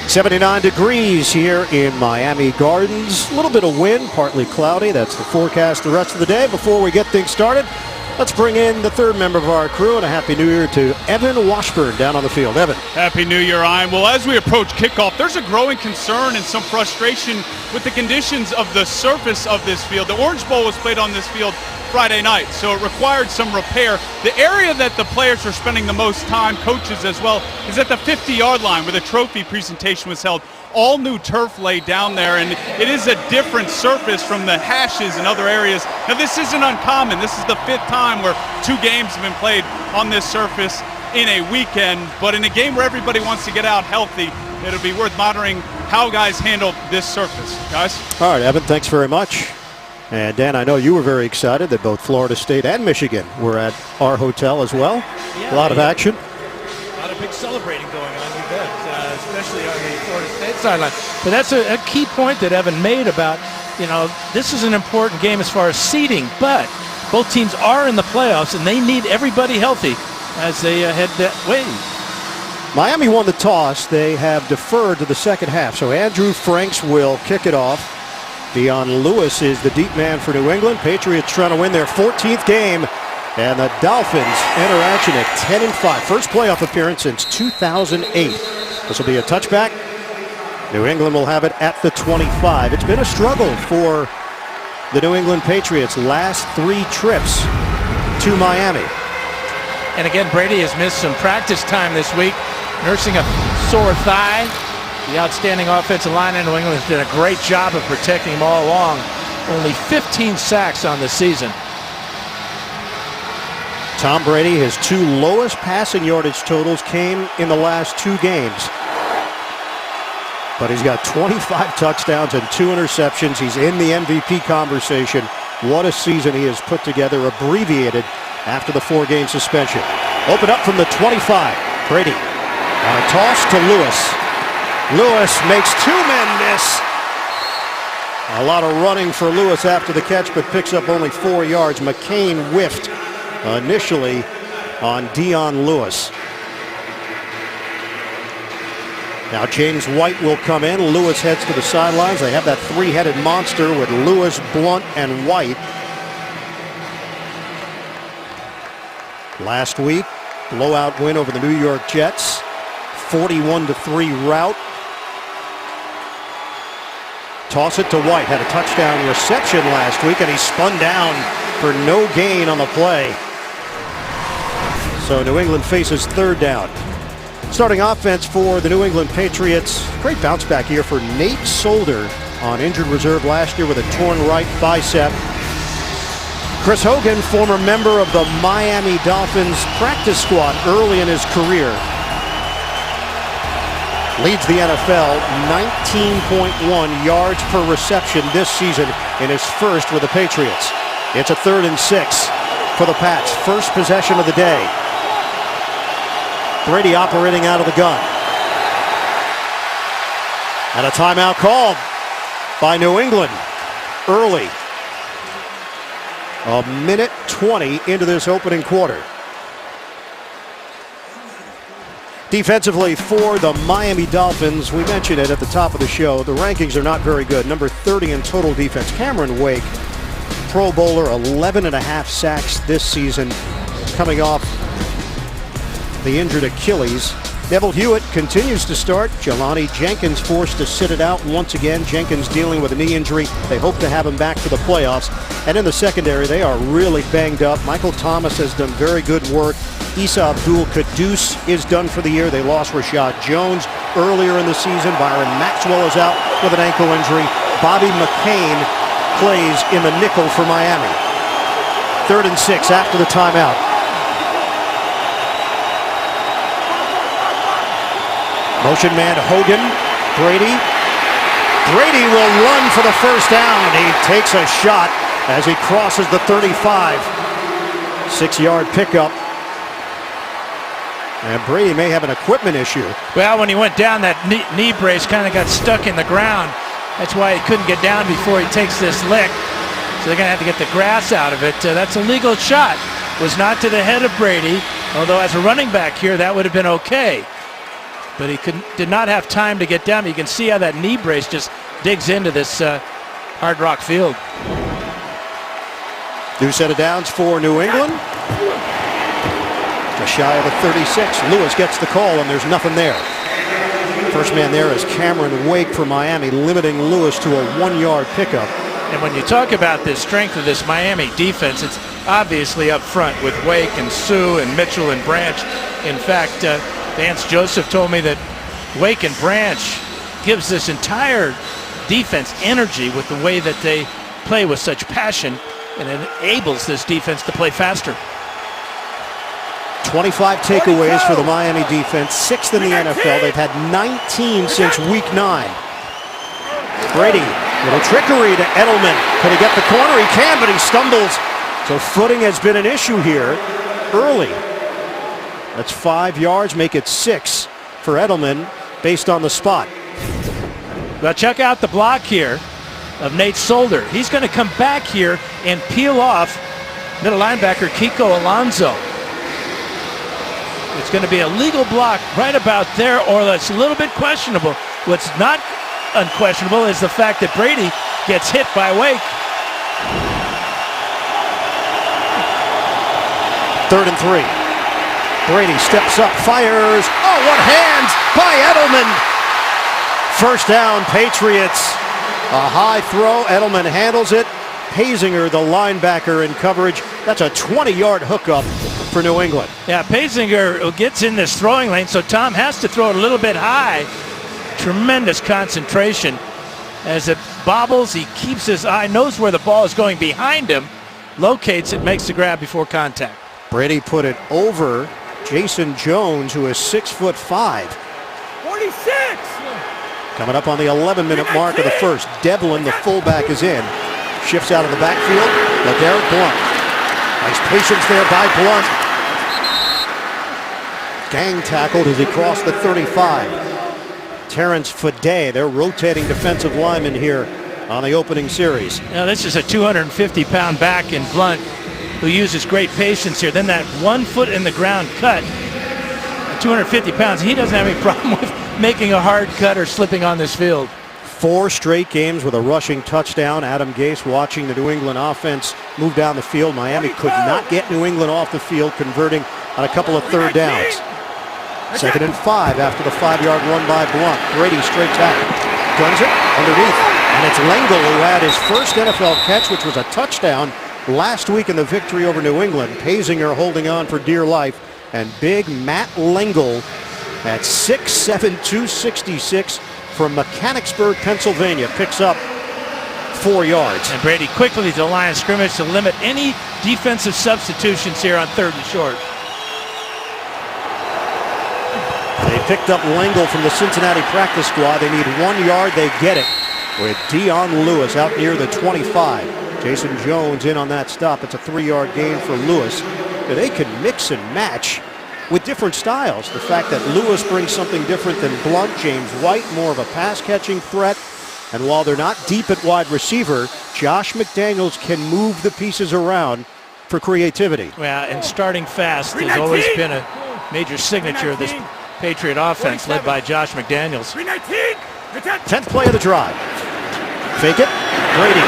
79 degrees here in Miami Gardens. A little bit of wind, partly cloudy. That's the forecast the rest of the day. Before we get things started, let's bring in the third member of our crew, and a Happy New Year to Evan Washburn down on the field. Evan. Happy New Year, Ian. Well, as we approach kickoff, there's a growing concern and some frustration with the conditions of the surface of this field. The Orange Bowl was played on this field Friday night, so it required some repair. The area that the players are spending the most time, coaches as well, is at the 50-yard line where the trophy presentation was held. All new turf laid down there, and it is a different surface from the hashes in other areas. Now, this isn't uncommon. This is the 5th time where 2 games have been played on this surface in a weekend, but in a game where everybody wants to get out healthy, it'll be worth monitoring how guys handle this surface. Guys? All right, Evan, thanks very much. And Dan, I know you were very excited that both Florida State and Michigan were at our hotel as well. Yeah, a lot of action. A lot of big celebrating going on, you bet, especially on the Florida State sideline. But that's a key point that Evan made about, this is an important game as far as seeding, but both teams are in the playoffs, and they need everybody healthy as they head that way. Miami won the toss. They have deferred to the second half, so Andrew Franks will kick it off. Dion Lewis is the deep man for New England. Patriots trying to win their 14th game. And the Dolphins enter action at 10-5. First playoff appearance since 2008. This will be a touchback. New England will have it at the 25. It's been a struggle for the New England Patriots. Last 3 trips to Miami. And again, Brady has missed some practice time this week, nursing a sore thigh. The outstanding offensive line in New England has done a great job of protecting him all along. Only 15 sacks on the season. Tom Brady, his 2 lowest passing yardage totals came in the last 2 games. But he's got 25 touchdowns and 2 interceptions. He's in the MVP conversation. What a season he has put together, abbreviated after the 4-game suspension. Open up from the 25. Brady on a toss to Lewis. Lewis makes 2 men miss. A lot of running for Lewis after the catch, but picks up only 4 yards. McCain whiffed initially on Dion Lewis. Now James White will come in. Lewis heads to the sidelines. They have that 3-headed monster with Lewis, Blunt, and White. Last week, blowout win over the New York Jets. 41-3 rout. Toss it to White. Had a touchdown reception last week, and he spun down for no gain on the play. So New England faces 3rd down. Starting offense for the New England Patriots. Great bounce back here for Nate Solder on injured reserve last year with a torn right bicep. Chris Hogan, former member of the Miami Dolphins practice squad early in his career, leads the NFL, 19.1 yards per reception this season in his first with the Patriots. It's a 3rd and 6 for the Pats. First possession of the day. Brady operating out of the gun. And a timeout called by New England early. A minute 20 into this opening quarter. Defensively for the Miami Dolphins, we mentioned it at the top of the show, the rankings are not very good. Number 30 in total defense. Cameron Wake, Pro Bowler, 11.5 sacks this season, coming off the injured Achilles. Neville Hewitt continues to start. Jelani Jenkins forced to sit it out once again. Jenkins dealing with a knee injury. They hope to have him back for the playoffs. And in the secondary, they are really banged up. Michael Thomas has done very good work. Issa Abdul-Quddus is done for the year. They lost Rashad Jones earlier in the season. Byron Maxwell is out with an ankle injury. Bobby McCain plays in the nickel for Miami. 3rd and 6 after the timeout. Motion man Hogan. Brady. Brady will run for the first down. He takes a shot as he crosses the 35. 6-yard pickup. And Brady may have an equipment issue. Well, when he went down, that knee brace kind of got stuck in the ground. That's why he couldn't get down before he takes this lick. So they're going to have to get the grass out of it. That's a legal shot. Was not to the head of Brady, although as a running back here, that would have been okay. but he did not have time to get down. You can see how that knee brace just digs into this hard rock field. New set of downs for New England. Just shy of the 36. Lewis gets the call, and there's nothing there. First man there is Cameron Wake for Miami, limiting Lewis to a 1-yard pickup. And when you talk about the strength of this Miami defense, it's obviously up front with Wake and Sue and Mitchell and Branch. In fact, Vance Joseph told me that Wake and Branch gives this entire defense energy with the way that they play with such passion, and enables this defense to play faster. 25 takeaways for the Miami defense, 6th in the NFL. They've had 19 since week 9. Brady, little trickery to Edelman. Can he get the corner? He can, but he stumbles. So footing has been an issue here early. That's 5 yards, make it 6 for Edelman based on the spot. Well, check out the block here of Nate Solder. He's going to come back here and peel off middle linebacker Kiko Alonso. It's going to be a legal block right about there, or that's a little bit questionable. What's not unquestionable is the fact that Brady gets hit by Wake. 3rd and 3. Brady steps up, fires. Oh, what hands by Edelman. First down, Patriots. A high throw. Edelman handles it. Pazinger, the linebacker, in coverage. That's a 20-yard hookup for New England. Yeah, Pazinger gets in this throwing lane, so Tom has to throw it a little bit high. Tremendous concentration. As it bobbles, he keeps his eye, knows where the ball is going behind him, locates it, makes the grab before contact. Brady put it over Jason Jones, who is 6'5". 46! Coming up on the 11-minute mark of the first. Devlin, the fullback, is in. Shifts out of the backfield. LeGarrette Blount. Nice patience there by Blount. Gang tackled as he crossed the 35. Terrence Fade, their rotating defensive lineman here on the opening series. Now this is a 250-pound back in Blount, who uses great patience here. Then that 1 foot in the ground cut, 250 pounds, he doesn't have any problem with making a hard cut or slipping on this field. 4 straight games with a rushing touchdown. Adam Gase watching the New England offense move down the field. Miami could not get New England off the field, converting on a couple of 3rd downs. 2nd and 5 after the 5-yard run by Blount. Brady straight back, guns it underneath, and it's Lengel who had his first NFL catch, which was a touchdown last week in the victory over New England. Pazinger holding on for dear life, and big Matt Lengel at 6'7", 266 from Mechanicsburg, Pennsylvania, picks up 4 yards. And Brady quickly to the line of scrimmage to limit any defensive substitutions here on 3rd and short. They picked up Lengel from the Cincinnati practice squad. They need 1 yard. They get it with Dion Lewis out near the 25. Jason Jones in on that stop. It's a 3-yard gain for Lewis. They can mix and match with different styles. The fact that Lewis brings something different than Blount, James White, more of a pass-catching threat. And while they're not deep at wide receiver, Josh McDaniels can move the pieces around for creativity. Well, and starting fast has always been a major signature of this Patriot offense, led by Josh McDaniels. 10th play of the drive. Fake it. Brady.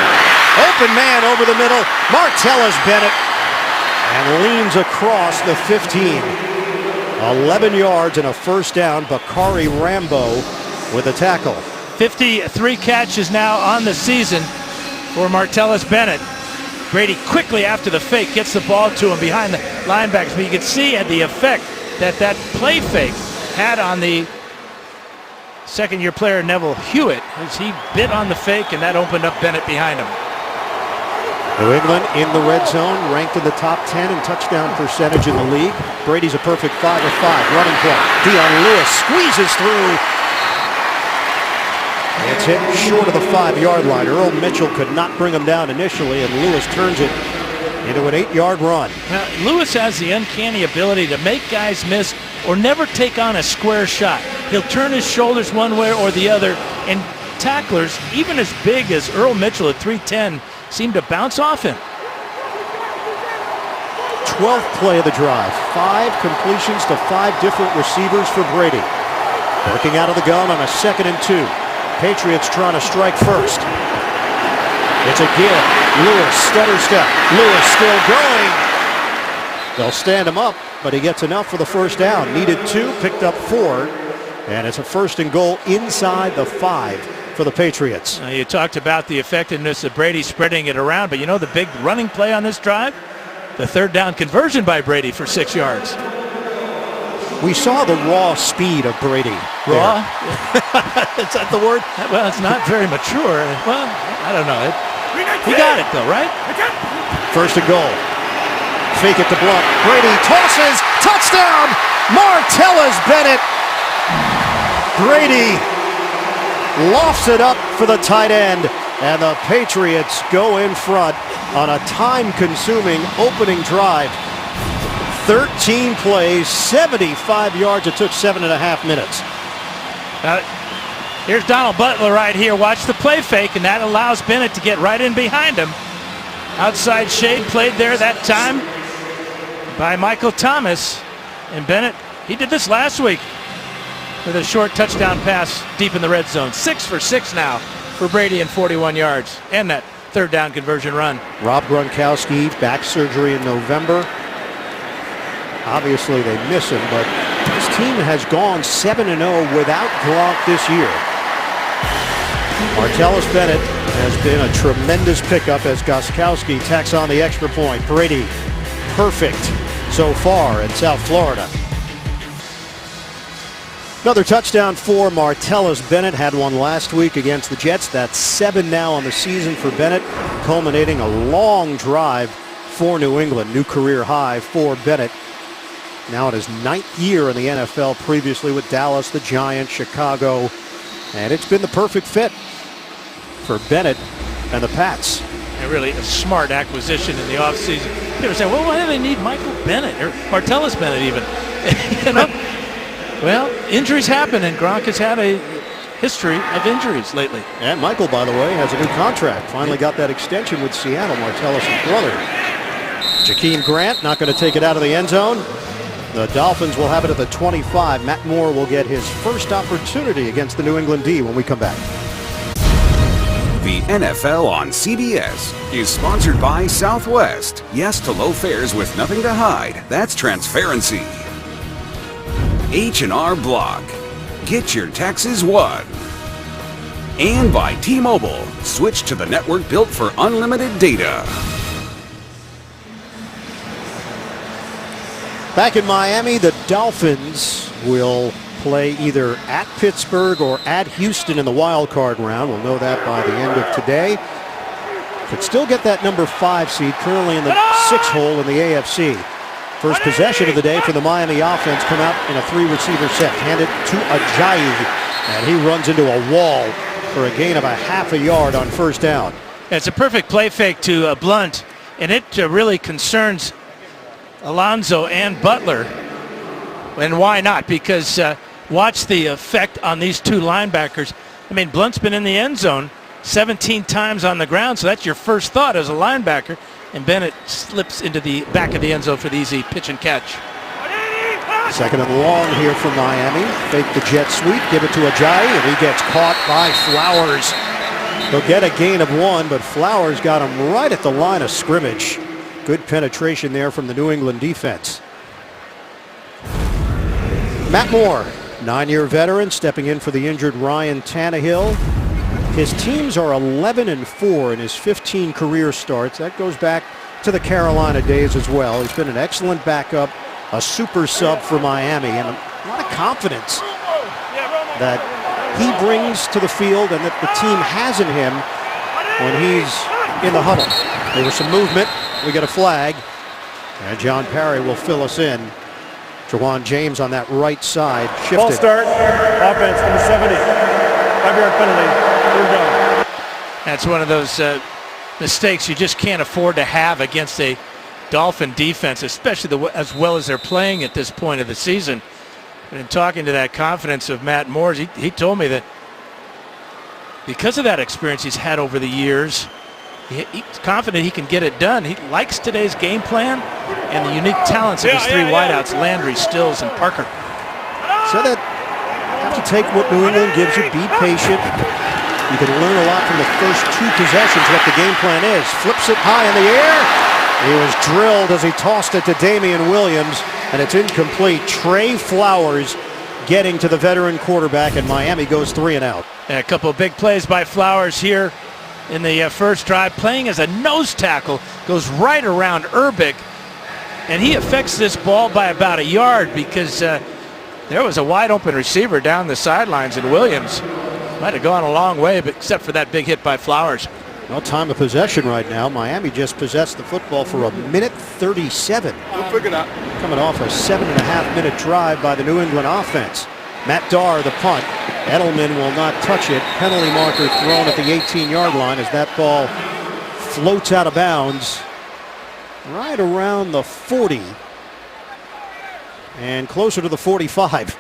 Open man over the middle. Martellus Bennett. And leans across the 15. 11 yards and a first down. Bakari Rambo with a tackle. 53 catches now on the season for Martellus Bennett. Brady quickly after the fake gets the ball to him behind the linebackers. But you can see at the effect that play fake had on the second-year player Neville Hewitt, as he bit on the fake, and that opened up Bennett behind him. New England in the red zone, ranked in the top 10 in touchdown percentage in the league. Brady's a perfect 5 of 5 running play. Dion Lewis squeezes through. It's hit short of the 5-yard line. Earl Mitchell could not bring him down initially, and Lewis turns it into an 8-yard run. Now, Lewis has the uncanny ability to make guys miss or never take on a square shot. He'll turn his shoulders one way or the other, and tacklers, even as big as Earl Mitchell at 310, seem to bounce off him. 12th play of the drive. 5 completions to 5 different receivers for Brady. Working out of the gun on a 2nd and 2. Patriots trying to strike first. It's a give. Lewis, stutter step. Lewis still going. They'll stand him up, but he gets enough for the first down. Needed 2, picked up 4. And it's a 1st and goal inside the 5 for the Patriots. Now, you talked about the effectiveness of Brady spreading it around, but you know the big running play on this drive? The 3rd down conversion by Brady for 6 yards. We saw the raw speed of Brady. Raw? Is that the word? Well, it's not very mature. Well, I don't know. He got it, though, right? 1st and goal. Fake it to Blunt. Brady tosses. Touchdown! Martellus Bennett. Brady lofts it up for the tight end. And the Patriots go in front on a time-consuming opening drive. 13 plays, 75 yards. It took 7.5 minutes. Here's Donald Butler right here. Watch the play fake, and that allows Bennett to get right in behind him. Outside shade played there that time by Michael Thomas. And Bennett, he did this last week with a short touchdown pass deep in the red zone. 6 for 6 now for Brady and 41 yards. And that 3rd down conversion run. Rob Gronkowski, back surgery in November. Obviously, they miss him, but this team has gone 7-0 without Gronk this year. Martellus Bennett has been a tremendous pickup as Gostkowski tacks on the extra point. Brady, perfect so far in South Florida. Another touchdown for Martellus Bennett. Had one last week against the Jets. That's 7 now on the season for Bennett, culminating a long drive for New England. New career high for Bennett. Now in his 9th year in the NFL, previously with Dallas, the Giants, Chicago. And it's been the perfect fit for Bennett and the Pats. And really a smart acquisition in the offseason. People say, well, why do they need Michael Bennett or Martellus Bennett even? You know? Well, injuries happen, and Gronk has had a history of injuries lately. And Michael, by the way, has a new contract. Finally got that extension with Seattle, Martellus' brother. Jakeem Grant not going to take it out of the end zone. The Dolphins will have it at the 25. Matt Moore will get his first opportunity against the New England D when we come back. The NFL on CBS is sponsored by Southwest. Yes to low fares with nothing to hide. That's transparency. H&R Block. Get your taxes won. And by T-Mobile. Switch to the network built for unlimited data. Back in Miami, the Dolphins will play either at Pittsburgh or at Houston in the wild card round. We'll know that by the end of today. Could still get that number 5 seed, currently in the 6th hole in the AFC. First possession of the day for the Miami offense come out in a 3-receiver set. Handed to Ajayi, and he runs into a wall for a gain of a half a yard on first down. It's a perfect play fake to Blunt, and it really concerns Alonso and Butler. And why not? Because watch the effect on these two linebackers. I mean, Blunt's been in the end zone 17 times on the ground, so that's your first thought as a linebacker. And Bennett slips into the back of the end zone for the easy pitch and catch. 2nd and long here for Miami. Fake the jet sweep, give it to Ajayi, and he gets caught by Flowers. He'll get a gain of 1, but Flowers got him right at the line of scrimmage. Good penetration there from the New England defense. Matt Moore, 9-year veteran, stepping in for the injured Ryan Tannehill. His teams are 11-4 in his 15 career starts. That goes back to the Carolina days as well. He's been an excellent backup, a super sub for Miami, and a lot of confidence that he brings to the field and that the team has in him when he's in the huddle. There was some movement. We get a flag, and John Parry will fill us in. Jawan James on that right side shifted. Ball start, offense, number 70. 5-yard penalty. That's one of those mistakes you just can't afford to have against a Dolphin defense, especially as well as they're playing at this point of the season. And in talking to that confidence of Matt Moore, he told me that because of that experience he's had over the years, he's confident he can get it done. He likes today's game plan and the unique talents of his three wideouts, Landry, Stills, and Parker. So that have to take what New England gives you. Be patient. You can learn a lot from the first 2 possessions what the game plan is. Flips it high in the air. He was drilled as he tossed it to Damian Williams, and it's incomplete. Trey Flowers getting to the veteran quarterback, and Miami goes 3 and out. And a couple of big plays by Flowers here in the first drive, playing as a nose tackle, goes right around Urbic, and he affects this ball by about a yard because there was a wide open receiver down the sidelines, and Williams might have gone a long way, but except for that big hit by Flowers. Well, time of possession right now. Miami just possessed the football for 1:37. We'll figure it out. Coming off a 7.5-minute drive by the New England offense. Matt Darr, the punt. Edelman will not touch it. Penalty marker thrown at the 18-yard line as that ball floats out of bounds right around the 40 and closer to the 45.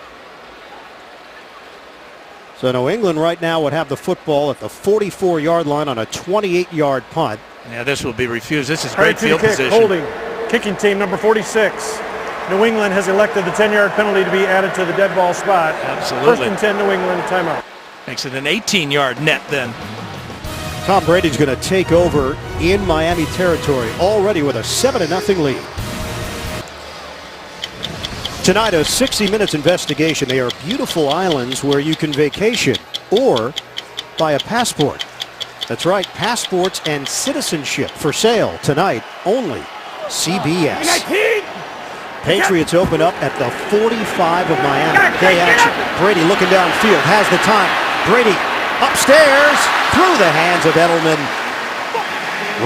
So New England right now would have the football at the 44-yard line on a 28-yard punt. Yeah, this will be refused. This is great Penalty field kick, position. holding. Kicking team number 46. New England has elected the 10-yard penalty to be added to the dead ball spot. Absolutely. First and 10, New England, timeout. Makes it an 18-yard net then. Tom Brady's going to take over in Miami territory already with a 7-0 lead. Tonight, a 60 Minutes investigation. They are beautiful islands where you can vacation or buy a passport. That's right, passports and citizenship for sale tonight only. CBS. Patriots open up at the 45 of Miami. Play action. Brady looking downfield, has the time. Brady upstairs through the hands of Edelman.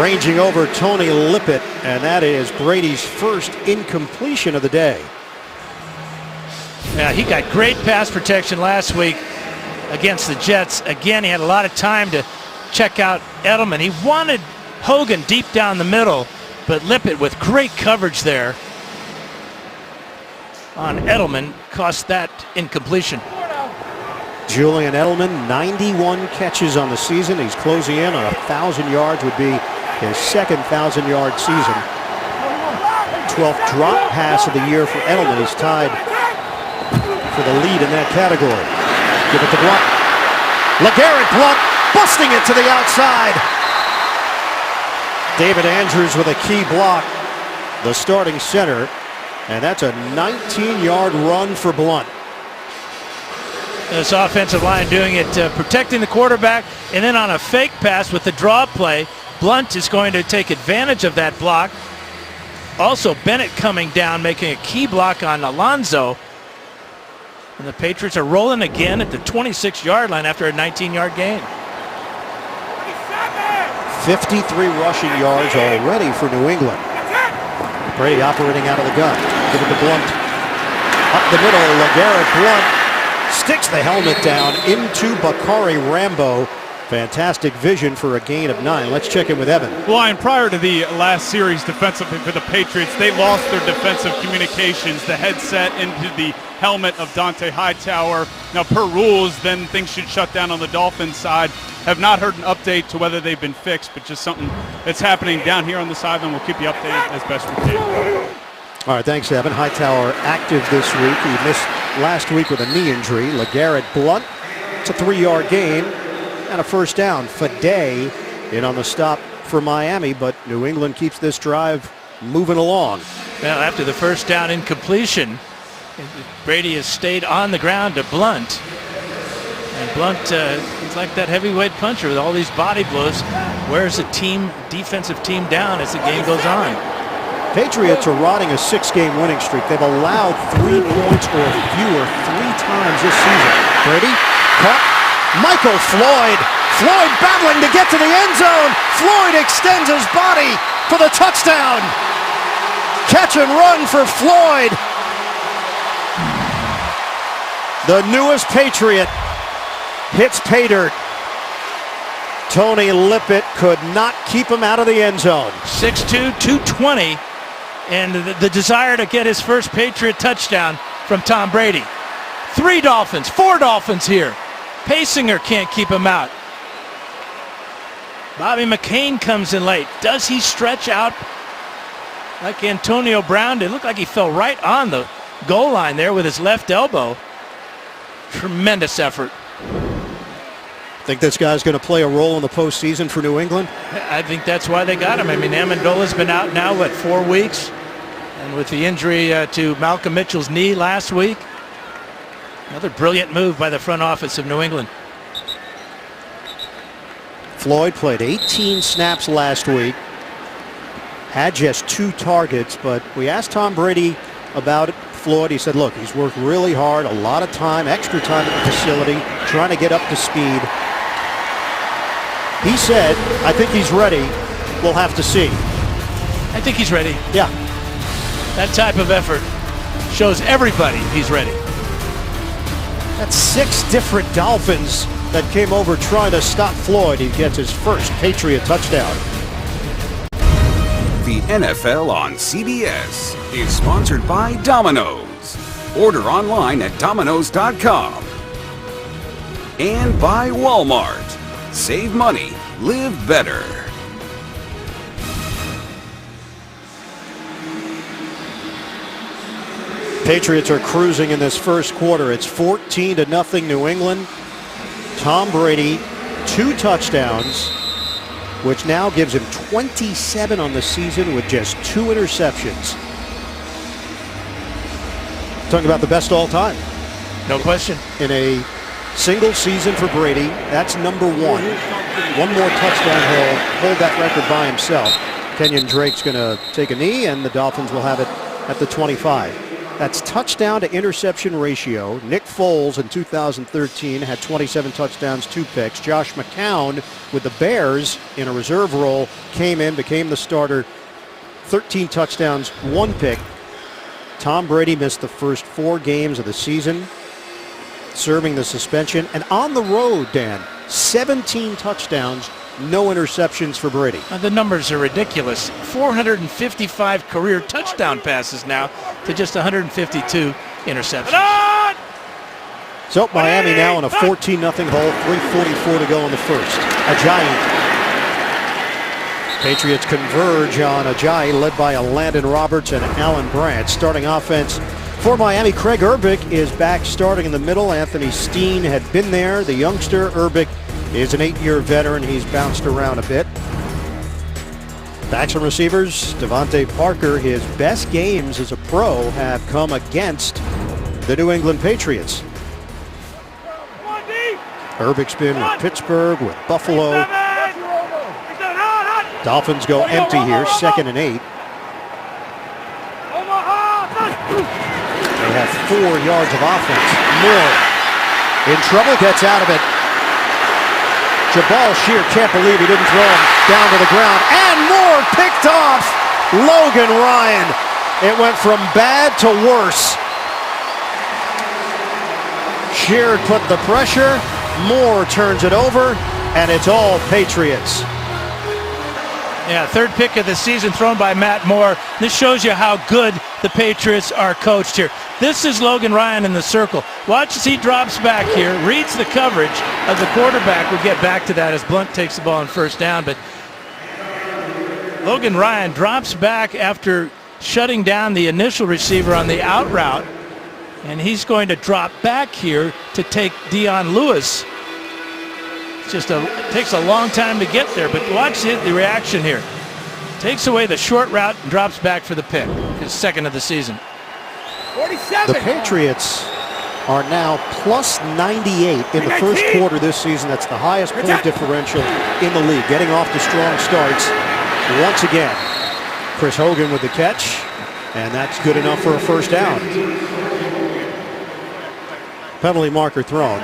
Ranging over Tony Lippett, and that is Brady's first incompletion of the day. Yeah, he got great pass protection last week against the Jets. Again, he had a lot of time to check out Edelman. He wanted Hogan deep down the middle, but Lippett with great coverage there on Edelman cost that incompletion. Julian Edelman, 91 catches on the season. He's closing in on 1,000 yards, would be his second 1,000-yard season. 12th drop pass of the year for Edelman. He's tied for the lead in that category. Give it to Blunt. LeGarrette Blunt busting it to the outside. David Andrews with a key block, the starting center, and that's a 19-yard run for Blunt. This offensive line doing it, protecting the quarterback, and then on a fake pass with the draw play, Blunt is going to take advantage of that block. Also, Bennett coming down, making a key block on Alonso. And the Patriots are rolling again at the 26-yard line after a 19-yard gain. 53 rushing yards already for New England. Brady operating out of the gun. Give it to Blunt. Up the middle, LeGarrette Blunt sticks the helmet down into Bakari Rambo. Fantastic vision for a gain of 9. Let's check in with Evan. Ryan, prior to the last series defensively for the Patriots, they lost their defensive communications, the headset into the helmet of Dante Hightower. Now, per rules, then things should shut down on the Dolphins side. Have not heard an update to whether they've been fixed, but just something that's happening down here on the sideline. We'll keep you updated as best we can. All right, thanks, Evan. Hightower active this week. He missed last week with a knee injury. LeGarrette Blunt, it's a 3-yard gain and a first down. Fade in on the stop for Miami, but New England keeps this drive moving along. Well, after the first down incompletion, Brady has stayed on the ground to Blunt. And Blunt, he's like that heavyweight puncher with all these body blows. Wears a defensive team down as the game goes on. Patriots are riding a 6-game winning streak. They've allowed 3 points or fewer 3 times this season. Brady caught. Michael Floyd. Floyd battling to get to the end zone. Floyd extends his body for the touchdown. Catch and run for Floyd. The newest Patriot hits pay dirt. Tony Lippett could not keep him out of the end zone. 6'2", 220, and the desire to get his first Patriot touchdown from Tom Brady. 4 Dolphins here. Paysinger can't keep him out. Bobby McCain comes in late. Does he stretch out like Antonio Brown? It looked like he fell right on the goal line there with his left elbow. Tremendous effort. Think this guy's going to play a role in the postseason for New England? I think that's why they got him. I mean, Amendola's been out now, 4 weeks? And with the injury to Malcolm Mitchell's knee last week, another brilliant move by the front office of New England. Floyd played 18 snaps last week. Had just 2 targets, but we asked Tom Brady about Floyd. He said, look, he's worked really hard, a lot of time, extra time at the facility, trying to get up to speed. He said, I think he's ready. We'll have to see. I think he's ready. Yeah. That type of effort shows everybody he's ready. That's 6 different Dolphins that came over trying to stop Floyd. He gets his first Patriot touchdown. The NFL on CBS is sponsored by Domino's. Order online at Domino's.com. And by Walmart. Save money, live better. Patriots are cruising in this first quarter. It's 14-0 New England. Tom Brady, 2 touchdowns, which now gives him 27 on the season with just 2 interceptions. Talking about the best all time. No question. In a single season for Brady, that's number 1. One more touchdown, he'll hold that record by himself. Kenyon Drake's going to take a knee, and the Dolphins will have it at the 25. That's touchdown to interception ratio. Nick Foles in 2013 had 27 touchdowns, 2 picks. Josh McCown with the Bears in a reserve role came in, became the starter. 13 touchdowns, 1 pick. Tom Brady missed the first 4 games of the season, serving the suspension. And on the road, Dan, 17 touchdowns, no interceptions for Brady. The numbers are ridiculous. 455 career touchdown passes now to just 152 interceptions. So Miami now in a 14-0 hole, 3:44 to go in the first. Ajayi. Patriots converge on Ajayi, led by Landon Roberts and Alan Brandt. Starting offense for Miami, Craig Urbick is back starting in the middle. Anthony Steen had been there. The youngster Urbick is an 8-year veteran. He's bounced around a bit. Backs and receivers, Devontae Parker, his best games as a pro have come against the New England Patriots. Urbick's been with Pittsburgh, with Buffalo. Dolphins go empty here, 2nd and 8. They have 4 yards of offense. Moore in trouble, gets out of it. Jabal Shear can't believe he didn't throw him down to the ground. And Moore picked off Logan Ryan. It went from bad to worse. Shear put the pressure. Moore turns it over, and it's all Patriots. Yeah, 3rd pick of the season thrown by Matt Moore. This shows you how good the Patriots are coached here. This is Logan Ryan in the circle. Watch as he drops back here, reads the coverage of the quarterback. We'll get back to that as Blunt takes the ball on 1st down. But Logan Ryan drops back after shutting down the initial receiver on the out route. And he's going to drop back here to take Dion Lewis. It takes a long time to get there, but watch the reaction here. Takes away the short route and drops back for the pick. His 2nd of the season. 47. The Patriots are now plus 98 in the first quarter this season. That's the highest point differential in the league. Getting off to strong starts once again. Chris Hogan with the catch, and that's good enough for a 1st down. Penalty marker thrown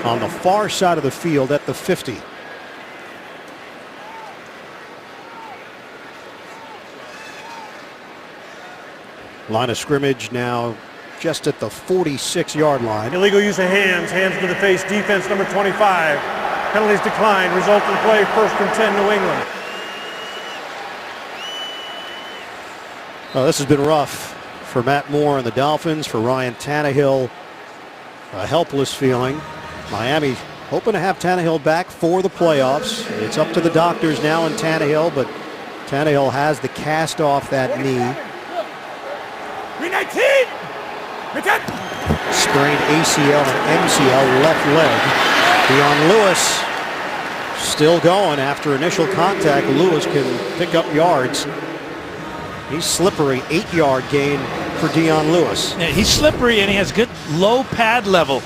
on the far side of the field at the 50. Line of scrimmage now just at the 46-yard line. Illegal use of hands. Hands to the face. Defense number 25. Penalties declined. Resulting play 1st and 10 New England. Well, this has been rough for Matt Moore and the Dolphins. For Ryan Tannehill, a helpless feeling. Miami hoping to have Tannehill back for the playoffs. It's up to the doctors now in Tannehill, but Tannehill has the cast off that knee. sprained ACL and MCL left leg. Deion Lewis still going after initial contact. Lewis can pick up yards. He's slippery, 8-yard gain for Deion Lewis. Yeah, he's slippery and he has good low pad level.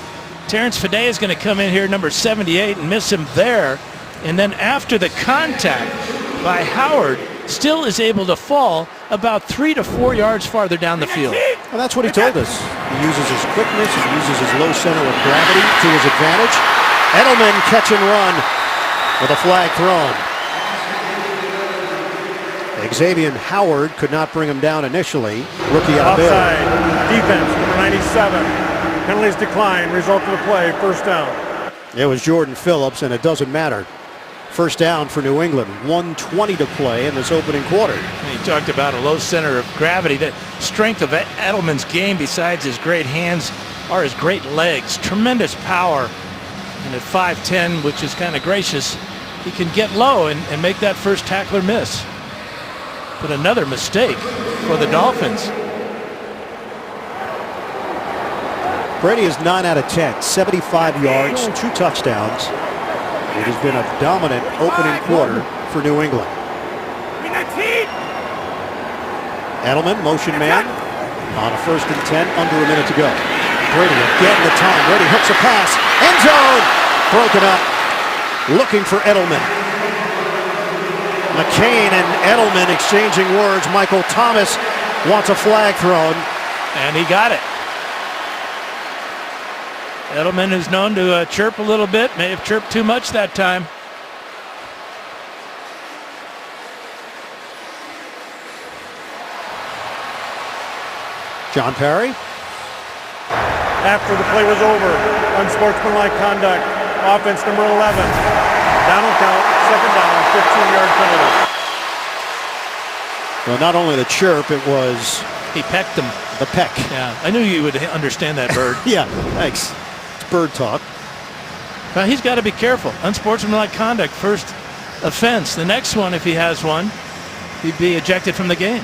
Terrence Fede is going to come in here, number 78, and miss him there. And then after the contact by Howard, still is able to fall about 3 to 4 yards farther down the field. Well, that's what he told us. He uses his quickness, he uses his low center of gravity to his advantage. Edelman catch and run with a flag thrown. Xavier Howard could not bring him down initially. Rookie out there. Offside. Defense, number 97. Penalties decline. Result of the play, first down. It was Jordan Phillips, and it doesn't matter. First down for New England. 1:20 to play in this opening quarter. He talked about a low center of gravity. The strength of Edelman's game, besides his great hands, are his great legs. Tremendous power. And at 5'10", which is kind of gracious, he can get low and make that first tackler miss. But another mistake for the Dolphins. Brady is 9 out of 10, 75 yards, 2 touchdowns. It has been a dominant opening quarter for New England. Edelman, motion man, on a 1st and 10, under a minute to go. Brady again the time. Brady hooks a pass. End zone! Broken up. Looking for Edelman. McCain and Edelman exchanging words. Michael Thomas wants a flag thrown. And he got it. Edelman is known to chirp a little bit. May have chirped too much that time. John Perry. After the play was over, unsportsmanlike conduct. Offense number 11. Down and count, 2nd down, 15-yard penalty. Well, not only the chirp, it was He pecked him. the peck. Yeah, I knew you would understand that, Bird. Yeah, thanks. It's bird talk. Well, he's got to be careful. Unsportsmanlike conduct, first offense. The next one, if he has one, he'd be ejected from the game.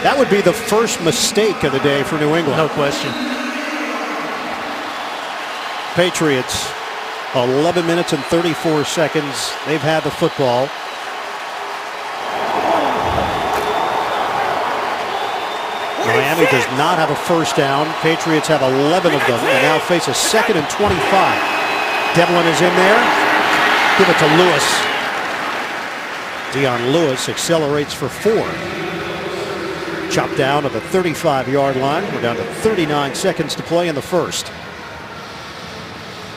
That would be the first mistake of the day for New England. No question. Patriots, 11 minutes and 34 seconds. They've had the football. Miami does not have a first down. Patriots have 11 of them and now face a 2nd and 25. Devlin is in there. Give it to Lewis. Deion Lewis accelerates for 4. Chopped down to the 35-yard line. We're down to 39 seconds to play in the first.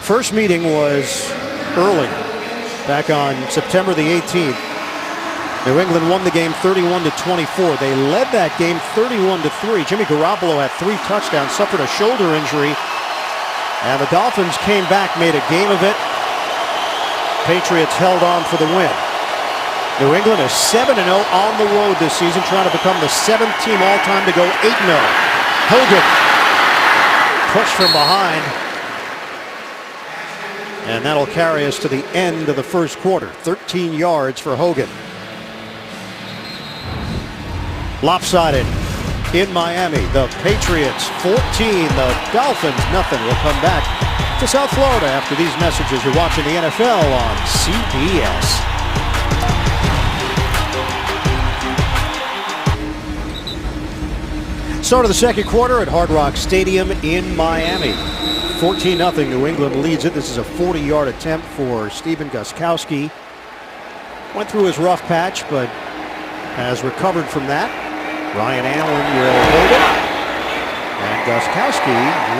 First meeting was early, back on September the 18th. New England won the game 31-24. They led that game 31-3. Jimmy Garoppolo had 3 touchdowns, suffered a shoulder injury, and the Dolphins came back, made a game of it. Patriots held on for the win. New England is 7-0 on the road this season, trying to become the 7th team all-time to go 8-0. Hogan pushed from behind. And that'll carry us to the end of the first quarter. 13 yards for Hogan. Lopsided in Miami. The Patriots 14, the Dolphins nothing. We'll come back to South Florida after these messages. You're watching the NFL on CBS. Start of the second quarter at Hard Rock Stadium in Miami. 14-0 New England leads it. This is a 40-yard attempt for Stephen Gostkowski. Went through his rough patch, but has recovered from that. Ryan Allen will hold it. And Gostkowski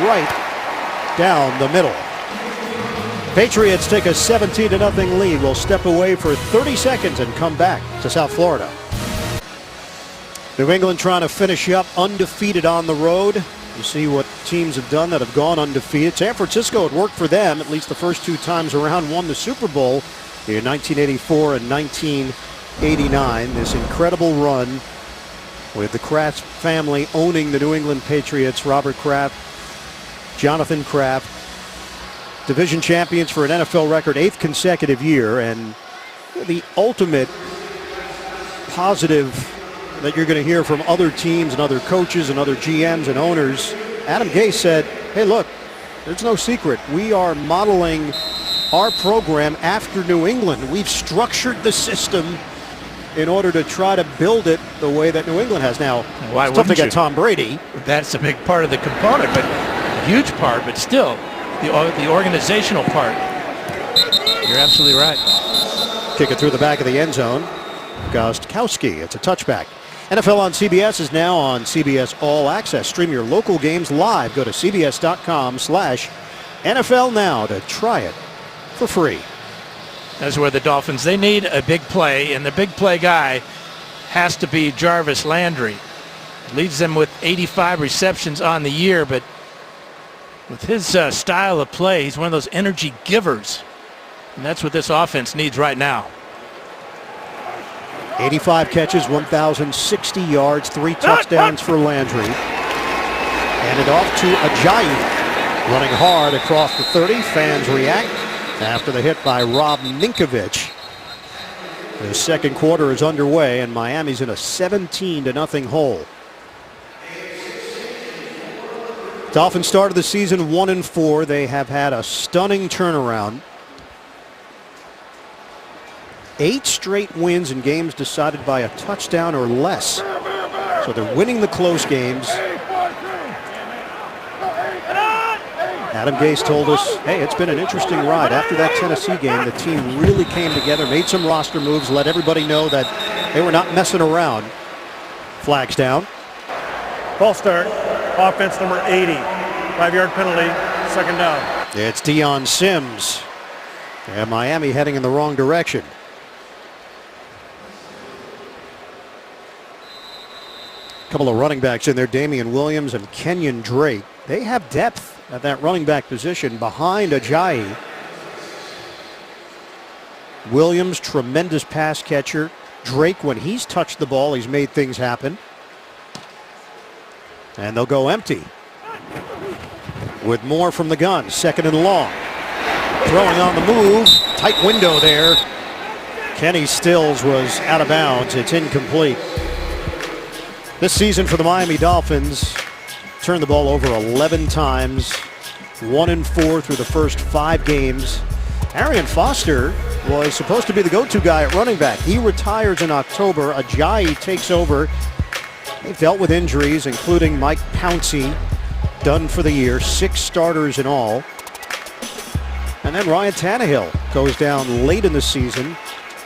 right down the middle. Patriots take a 17-0 lead. Will step away for 30 seconds and come back to South Florida. New England trying to finish up undefeated on the road. You see what teams have done that have gone undefeated. San Francisco, it worked for them at least the first 2 times around, won the Super Bowl in 1984 and 1989. This incredible run with the Kraft family owning the New England Patriots. Robert Kraft, Jonathan Kraft, division champions for an NFL record 8th consecutive year, and the ultimate positive that you're going to hear from other teams and other coaches and other GMs and owners Adam Gase said, hey, look, there's no secret. We are modeling our program after New England. We've structured the system in order to try to build it the way that New England has. Now, Why it's tough to wouldn't get you? Tom Brady. That's a big part of the component, but a huge part, but still, the organizational part. You're absolutely right. Kick it through the back of the end zone. Gostkowski, it's a touchback. NFL on CBS is now on CBS All Access. Stream your local games live. Go to cbs.com/NFL Now to try it for free. That's where the Dolphins, they need a big play, and the big play guy has to be Jarvis Landry. Leads them with 85 receptions on the year, but with his style of play, he's one of those energy givers. And that's what this offense needs right now. 85 catches, 1,060 yards, 3 touchdowns for Landry. Handed off to Ajayi, running hard across the 30. Fans react after the hit by Rob Ninkovich. The second quarter is underway, and Miami's in a 17-0 hole. Dolphins started the season 1-4. They have had a stunning turnaround. 8 straight wins in games decided by a touchdown or less. So they're winning the close games. Adam Gase told us, hey, it's been an interesting ride. After that Tennessee game, the team really came together, made some roster moves, let everybody know that they were not messing around. Flags down. False start. Offense number 80. 5-yard penalty. Second down. It's Deion Sims. And Miami heading in the wrong direction. Couple of running backs in there, Damian Williams and Kenyon Drake. They have depth at that running back position behind Ajayi. Williams, tremendous pass catcher. Drake, when he's touched the ball, he's made things happen. And they'll go empty with Moore from the gun, second and long. Throwing on the move, tight window there. Kenny Stills was out of bounds. It's incomplete. This season for the Miami Dolphins, turned the ball over 11 times, 1-4 through the first 5 games. Arian Foster was supposed to be the go-to guy at running back. He retires in October. Ajayi takes over. They've dealt with injuries, including Mike Pouncey, done for the year, 6 starters in all. And then Ryan Tannehill goes down late in the season.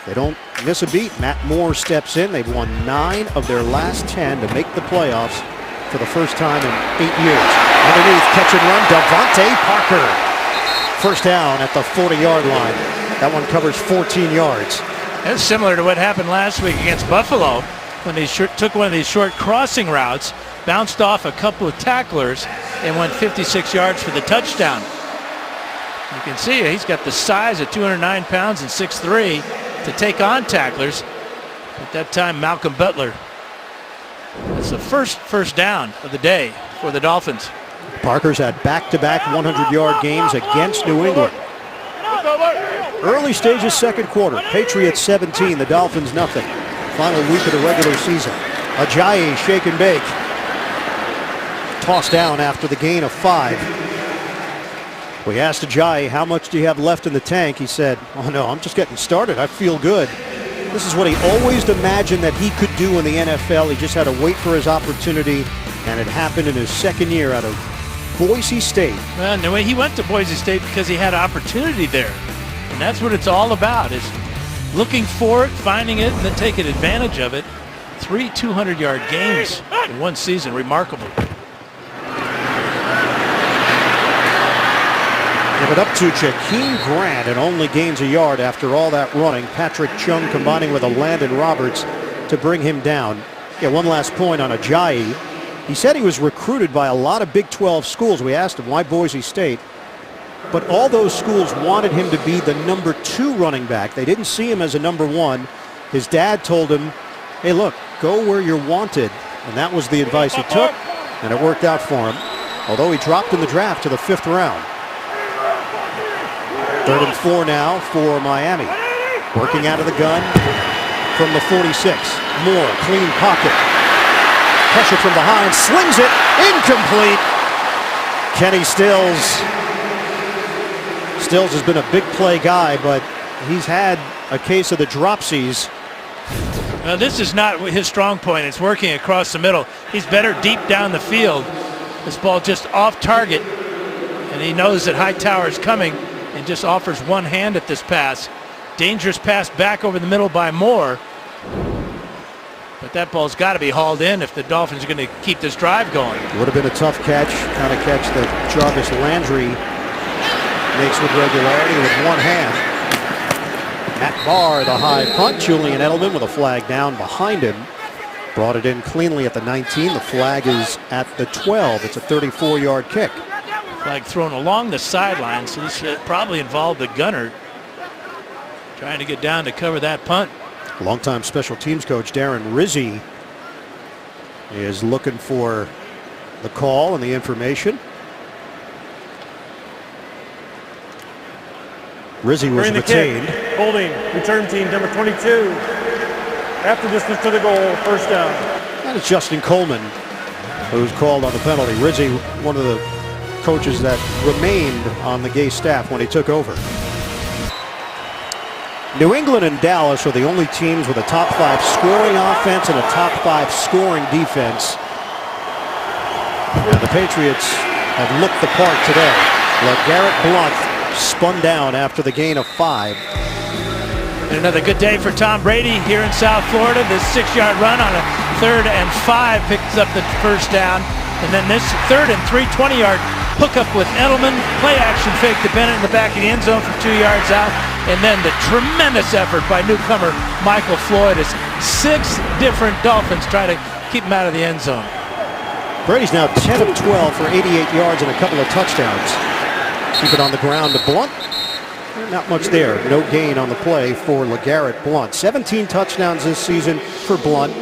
They don't miss a beat. Matt Moore steps in. They've won 9 of their last 10 to make the playoffs for the first time in 8 years. Underneath, catch and run, Devontae Parker. First down at the 40-yard line. That one covers 14 yards. That's similar to what happened last week against Buffalo when they took one of these short crossing routes, bounced off a couple of tacklers, and went 56 yards for the touchdown. You can see he's got the size at 209 pounds and 6'3" to take on tacklers. At that time, Malcolm Butler. That's the first down of the day for the Dolphins. Parker's had back-to-back 100-yard games against New England. Early stages, second quarter. Patriots 17, the Dolphins nothing. Final week of the regular season. Ajayi shake and bake. Tossed down after the gain of 5. We asked Ajayi, how much do you have left in the tank? He said, oh no, I'm just getting started. I feel good. This is what he always imagined that he could do in the NFL. He just had to wait for his opportunity, and it happened in his second year out of Boise State. Well, no, he went to Boise State because he had opportunity there. And that's what it's all about, is looking for it, finding it, and then taking advantage of it. 3 200-yard games in one season. Remarkable. Give it up to Jakeem Grant, and only gains a yard after all that running. Patrick Chung combining with a Landon Roberts to bring him down. Yeah, one last point on Ajayi. He said he was recruited by a lot of Big 12 schools. We asked him, why Boise State? But all those schools wanted him to be the number 2 running back. They didn't see him as a number 1. His dad told him, hey, look, go where you're wanted. And that was the advice he took, and it worked out for him. Although he dropped in the draft to the 5th round. 3rd and 4 now for Miami. Working out of the gun from the 46. Moore, clean pocket. Pressure from behind, slings it, incomplete. Kenny Stills. Stills has been a big play guy, but he's had a case of the dropsies. This is not his strong point. It's working across the middle. He's better deep down the field. This ball just off target, and he knows that Hightower's coming and just offers one hand at this pass. Dangerous pass back over the middle by Moore. But that ball's got to be hauled in if the Dolphins are going to keep this drive going. It would have been a tough catch, kind of catch that Jarvis Landry makes with regularity with one hand. Matt Barr, the high punt. Julian Edelman with a flag down behind him. Brought it in cleanly at the 19. The flag is at the 12. It's a 34-yard kick. Flag thrown along the sideline, so this probably involved the gunner trying to get down to cover that punt. Longtime special teams coach Darren Rizzi is looking for the call and the information. Rizzi was During the retained. kick, holding, return team number 22. After distance to the goal, first down. That is Justin Coleman, who's called on the penalty. Rizzi, one of the coaches that remained on the Gay staff when he took over. New England and Dallas are the only teams with a top 5 scoring offense and a top 5 scoring defense. And the Patriots have looked the part today. LeGarrette Blount spun down after the gain of 5. And another good day for Tom Brady here in South Florida. This 6-yard run on a 3rd and 5 picks up the first down. And then this 3rd and 3 20-yard hookup with Edelman. Play action fake to Bennett in the back of the end zone from 2 yards out. And then the tremendous effort by newcomer Michael Floyd as 6 different Dolphins try to keep him out of the end zone. Brady's now 10 of 12 for 88 yards and a couple of touchdowns. Keep it on the ground to Blount. Not much there. No gain on the play for LeGarrette Blount. 17 touchdowns this season for Blount.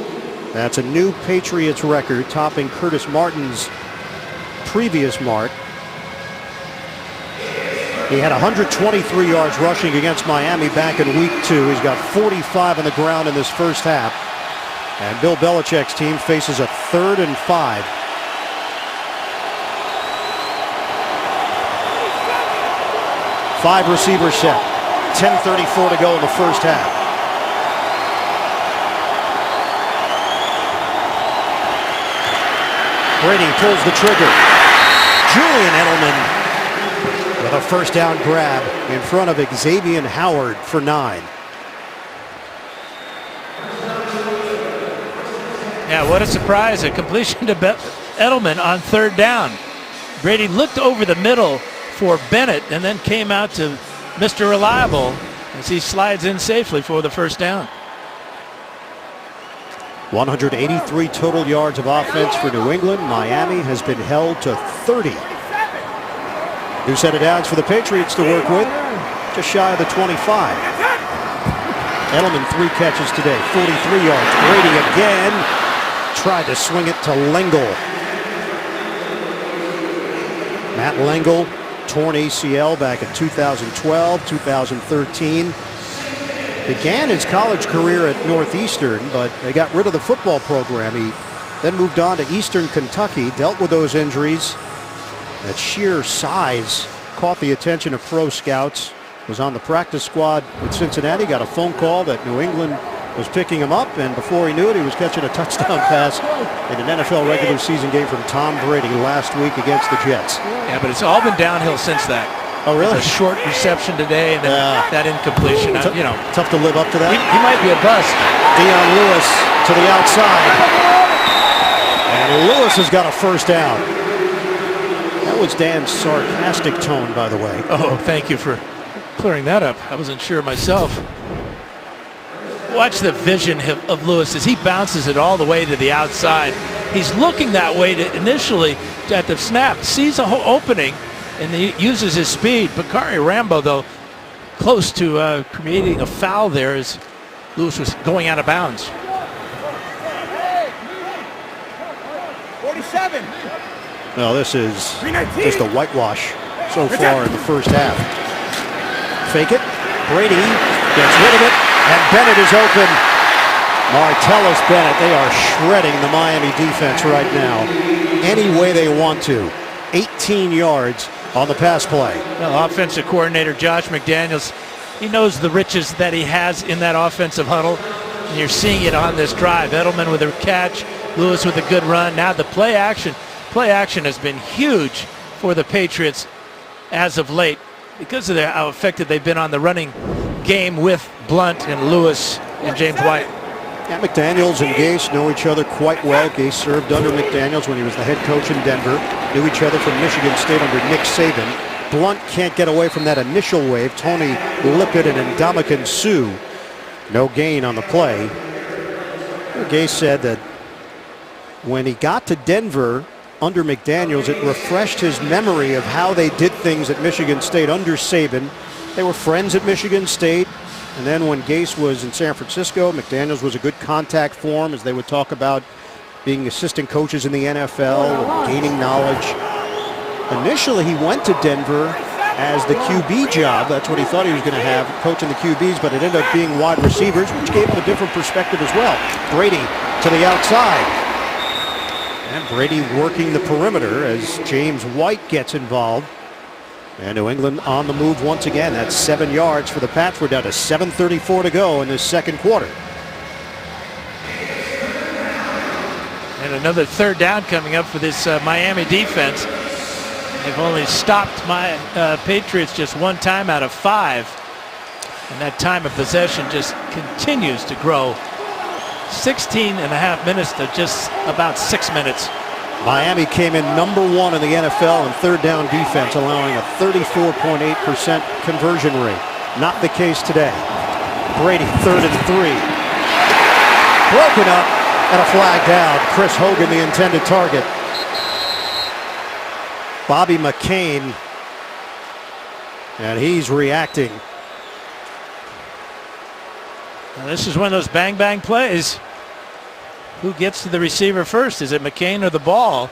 That's a new Patriots record, topping Curtis Martin's previous mark. He had 123 yards rushing against Miami back in week 2. He's got 45 on the ground in this first half. And Bill Belichick's team faces a 3rd and 5. Five receiver set. 10:34 to go in the first half. Brady pulls the trigger. Julian Edelman with a first down grab in front of Xavier Howard for 9. Yeah, what a surprise. A completion to Edelman on 3rd down. Brady looked over the middle for Bennett and then came out to Mr. Reliable as he slides in safely for the first down. 183 total yards of offense for New England. Miami has been held to 30. New set of downs for the Patriots to work with, just shy of the 25. Edelman 3 catches today, 43 yards. Brady again tried to swing it to Lengel. Matt Lengel, torn ACL back in 2012, 2013. Began his college career at Northeastern, but they got rid of the football program. He then moved on to Eastern Kentucky, dealt with those injuries. That sheer size caught the attention of pro scouts. Was on the practice squad with Cincinnati, got a phone call that New England was picking him up, and before he knew it, he was catching a touchdown pass in an NFL regular season game from Tom Brady last week against the Jets. Yeah, but it's all been downhill since that. Oh, really? A short reception today and then that incompletion. You know, tough to live up to that. He might be a bust. Dion Lewis to the outside. And Lewis has got a first down. That was Dan's sarcastic tone, by the way. Oh, thank you for clearing that up. I wasn't sure myself. Watch the vision of Lewis as he bounces it all the way to the outside. He's looking that way to initially at the snap, sees a whole opening, and he uses his speed. Bakari Rambo, though, close to creating a foul there as Lewis was going out of bounds. 47. No, this is just a whitewash so far in the first half. Fake it. Brady gets rid of it, and Bennett is open. Martellus Bennett, they are shredding the Miami defense right now, any way they want to. 18 yards on the pass play. Well, offensive coordinator Josh McDaniels, he knows the riches that he has in that offensive huddle. And you're seeing it on this drive. Edelman with a catch, Lewis with a good run. Now the play action has been huge for the Patriots as of late because of how effective they've been on the running game with Blunt and Lewis and James White. Yeah, McDaniels and Gase know each other quite well. Gase served under McDaniels when he was the head coach in Denver. Knew each other from Michigan State under Nick Saban. Blunt can't get away from that initial wave. Tony Lippett and Ndamukong Suh. No gain on the play. Gase said that when he got to Denver under McDaniels, it refreshed his memory of how they did things at Michigan State under Saban. They were friends at Michigan State. And then when Gase was in San Francisco, McDaniels was a good contact for him as they would talk about being assistant coaches in the NFL, gaining knowledge. Initially, he went to Denver as the QB job. That's what he thought he was going to have, coaching the QBs, but it ended up being wide receivers, which gave him a different perspective as well. Brady to the outside. And Brady working the perimeter as James White gets involved. And New England on the move once again. That's 7 yards for the Pats. We're down to 7:34 to go in this second quarter. And another third down coming up for this Miami defense. They've only stopped my Patriots just one time out of 5. And that time of possession just continues to grow. 16 and a half minutes to just about 6 minutes. Miami came in number 1 in the NFL in third down defense, allowing a 34.8% conversion rate. Not the case today. Brady, 3rd and 3. Broken up and a flag down. Chris Hogan, the intended target. Bobby McCain, and he's reacting. Now this is one of those bang-bang plays. Who gets to the receiver first? Is it McCain or the ball?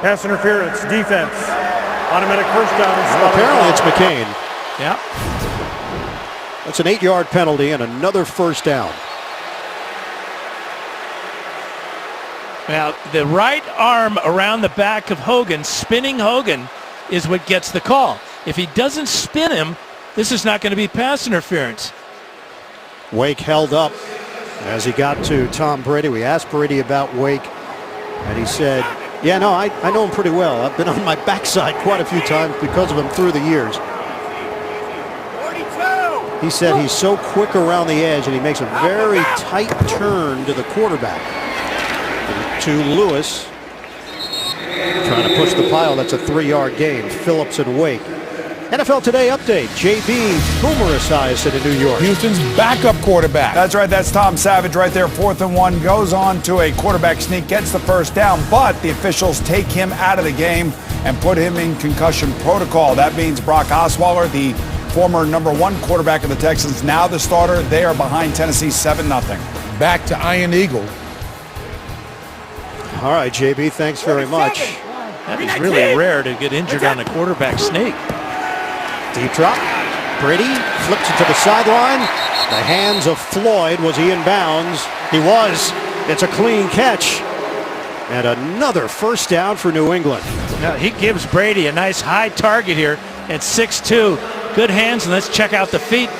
Pass interference, defense. Automatic first down. Well, apparently it's McCain. Yeah. That's an 8-yard penalty and another first down. Now, the right arm around the back of Hogan, spinning Hogan, is what gets the call. If he doesn't spin him, this is not going to be pass interference. Wake held up as he got to Tom Brady. We asked Brady about Wake, and he said, yeah, no, I know him pretty well. I've been on my backside quite a few times because of him through the years. 42. He said he's so quick around the edge, and he makes a very tight turn to the quarterback. To Lewis, trying to push the pile. That's a 3-yard gain. Phillips and Wake. NFL Today update. JB Boomer Esiason in New York. Houston's backup quarterback. That's right. That's Tom Savage right there. 4th and 1. Goes on to a quarterback sneak. Gets the first down. But the officials take him out of the game and put him in concussion protocol. That means Brock Osweiler, the former #1 quarterback of the Texans, now the starter. They are behind Tennessee 7-0. Back to Iron Eagle. All right, JB, thanks very much. That is really rare to get injured on a quarterback sneak. Deep drop. Brady flips it to the sideline. The hands of Floyd. Was he in bounds? He was. It's a clean catch. And another first down for New England. Now, he gives Brady a nice high target here at 6'2". Good hands, and let's check out the feet.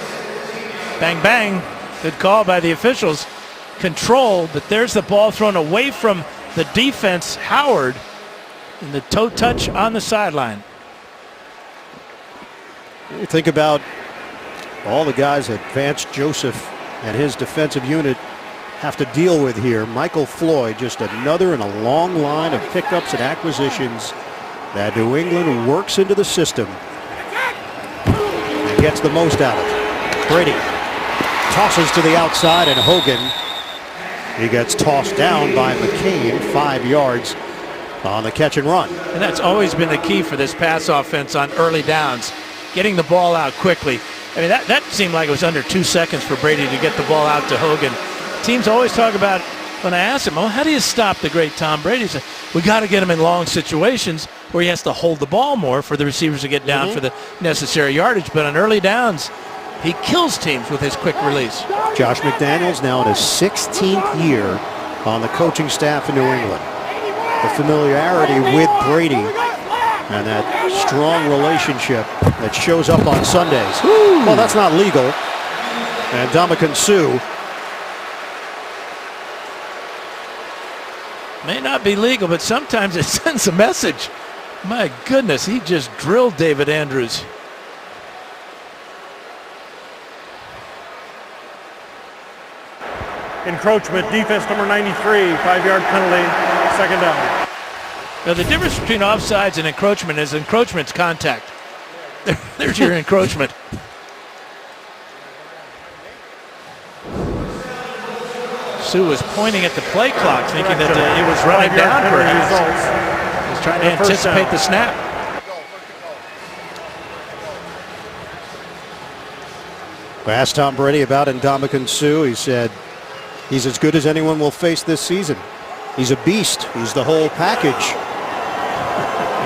Bang, bang. Good call by the officials. Control, but there's the ball thrown away from the defense, Howard, and the toe touch on the sideline. You think about all the guys that Vance Joseph and his defensive unit have to deal with here. Michael Floyd, just another in a long line of pickups and acquisitions that New England works into the system and gets the most out of it. Brady tosses to the outside, and Hogan, he gets tossed down by McCain, 5 yards on the catch and run. And that's always been the key for this pass offense on early downs, getting the ball out quickly. I mean, that seemed like it was under 2 seconds for Brady to get the ball out to Hogan. Teams always talk about, when I ask him, oh, how do you stop the great Tom Brady? He said, we got to get him in long situations where he has to hold the ball more for the receivers to get down for the necessary yardage. But on early downs, he kills teams with his quick release. Josh McDaniels now in his 16th year on the coaching staff in New England. The familiarity with Brady and that strong relationship that shows up on Sundays. Well, that's not legal. And Ndamukong Suh may not be legal, but sometimes it sends a message. My goodness, he just drilled David Andrews. Encroachment, defense number 93, 5-yard penalty, second down. Now, the difference between offsides and encroachment is encroachment's contact. There's your encroachment. Suh was pointing at the play clock, thinking that it was running down perhaps. He was trying to anticipate the snap. I asked Tom Brady about Ndamukong Suh. He said he's as good as anyone will face this season. He's a beast. He's the whole package.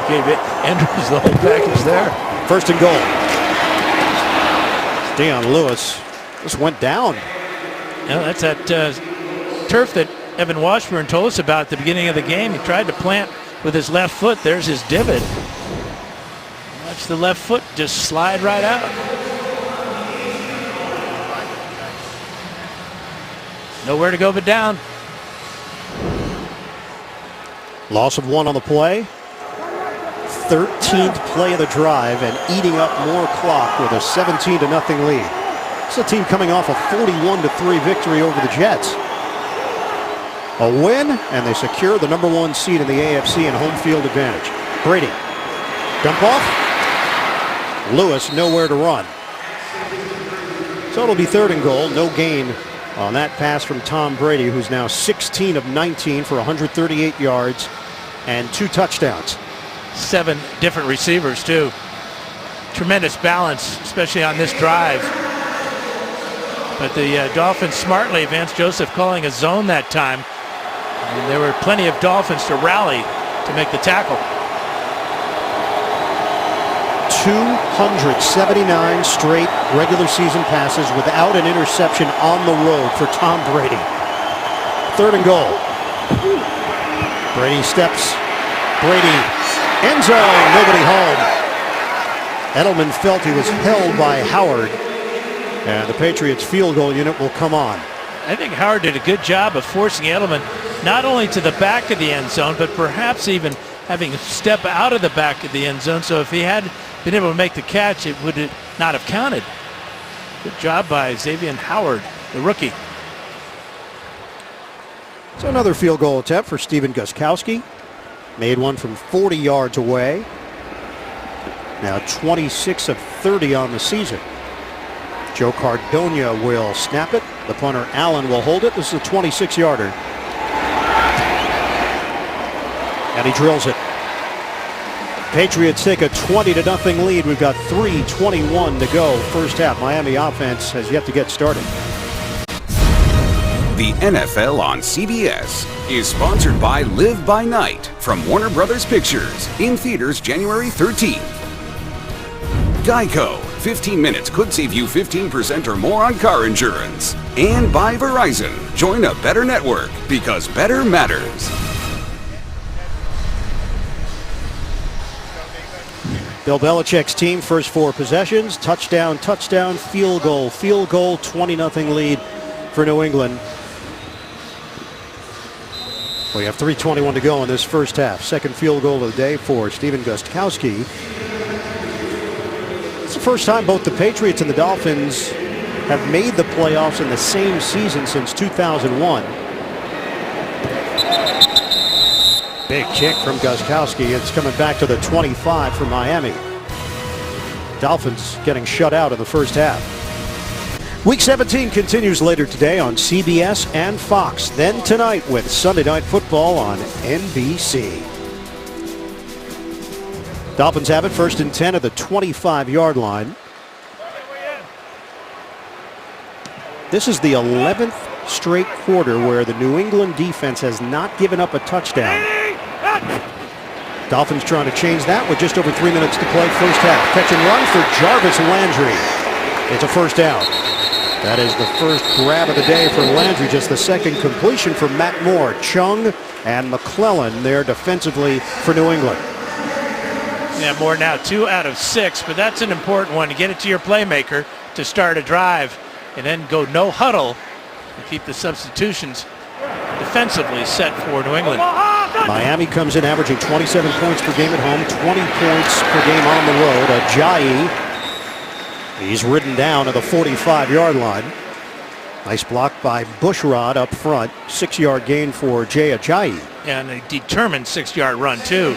He gave Andrews the whole package there. First and goal. Deion Lewis just went down. You know, that's that turf that Evan Washburn told us about at the beginning of the game. He tried to plant with his left foot. There's his divot. Watch the left foot just slide right out. Nowhere to go but down. Loss of 1 on the play. 13th play of the drive and eating up more clock with a 17-0 lead. It's a team coming off a 41-3 victory over the Jets. A win, and they secure the #1 seed in the AFC and home field advantage. Brady, dump off. Lewis nowhere to run. So it'll be 3rd and goal. No gain on that pass from Tom Brady, who's now 16 of 19 for 138 yards and 2 touchdowns. 7 different receivers, too. Tremendous balance, especially on this drive. But the Dolphins smartly, Vance Joseph calling a zone that time. And there were plenty of Dolphins to rally to make the tackle. 279 straight regular season passes without an interception on the road for Tom Brady. 3rd and goal. Brady steps. Brady, end zone, nobody home. Edelman felt he was held by Howard, and the Patriots field goal unit will come on. I think Howard did a good job of forcing Edelman not only to the back of the end zone, but perhaps even having him step out of the back of the end zone. So if he had been able to make the catch, it would not have counted. Good job by Xavier Howard, the rookie. So another field goal attempt for Stephen Gostkowski. Made one from 40 yards away. Now 26 of 30 on the season. Joe Cardona will snap it. The punter Allen will hold it. This is a 26-yarder. And he drills it. Patriots take a 20-0 lead. We've got 3:21 to go. First half. Miami offense has yet to get started. The NFL on CBS is sponsored by Live by Night from Warner Brothers Pictures, in theaters January 13th. Geico, 15 minutes could save you 15% or more on car insurance. And by Verizon, join a better network because better matters. Bill Belichick's team, first 4 possessions, touchdown, touchdown, field goal, 20-0 lead for New England. We have 3:21 to go in this first half. Second field goal of the day for Stephen Gostkowski. It's the first time both the Patriots and the Dolphins have made the playoffs in the same season since 2001. Big kick from Gostkowski. It's coming back to the 25 for Miami. Dolphins getting shut out in the first half. Week 17 continues later today on CBS and Fox. Then tonight with Sunday Night Football on NBC. Dolphins have it 1st and 10 at the 25-yard line. This is the 11th straight quarter where the New England defense has not given up a touchdown. Dolphins trying to change that with just over 3 minutes to play first half. Catch and run for Jarvis Landry. It's a first down. That is the first grab of the day for Landry, just the second completion for Matt Moore. Chung and McClellan there defensively for New England. Yeah, Moore now 2 out of 6, but that's an important one to get it to your playmaker to start a drive and then go no huddle and keep the substitutions defensively set for New England. Miami comes in averaging 27 points per game at home, 20 points per game on the road. Ajayi, he's ridden down to the 45-yard line. Nice block by Bushrod up front. 6-yard gain for Jay Ajayi. And a determined 6-yard run, too.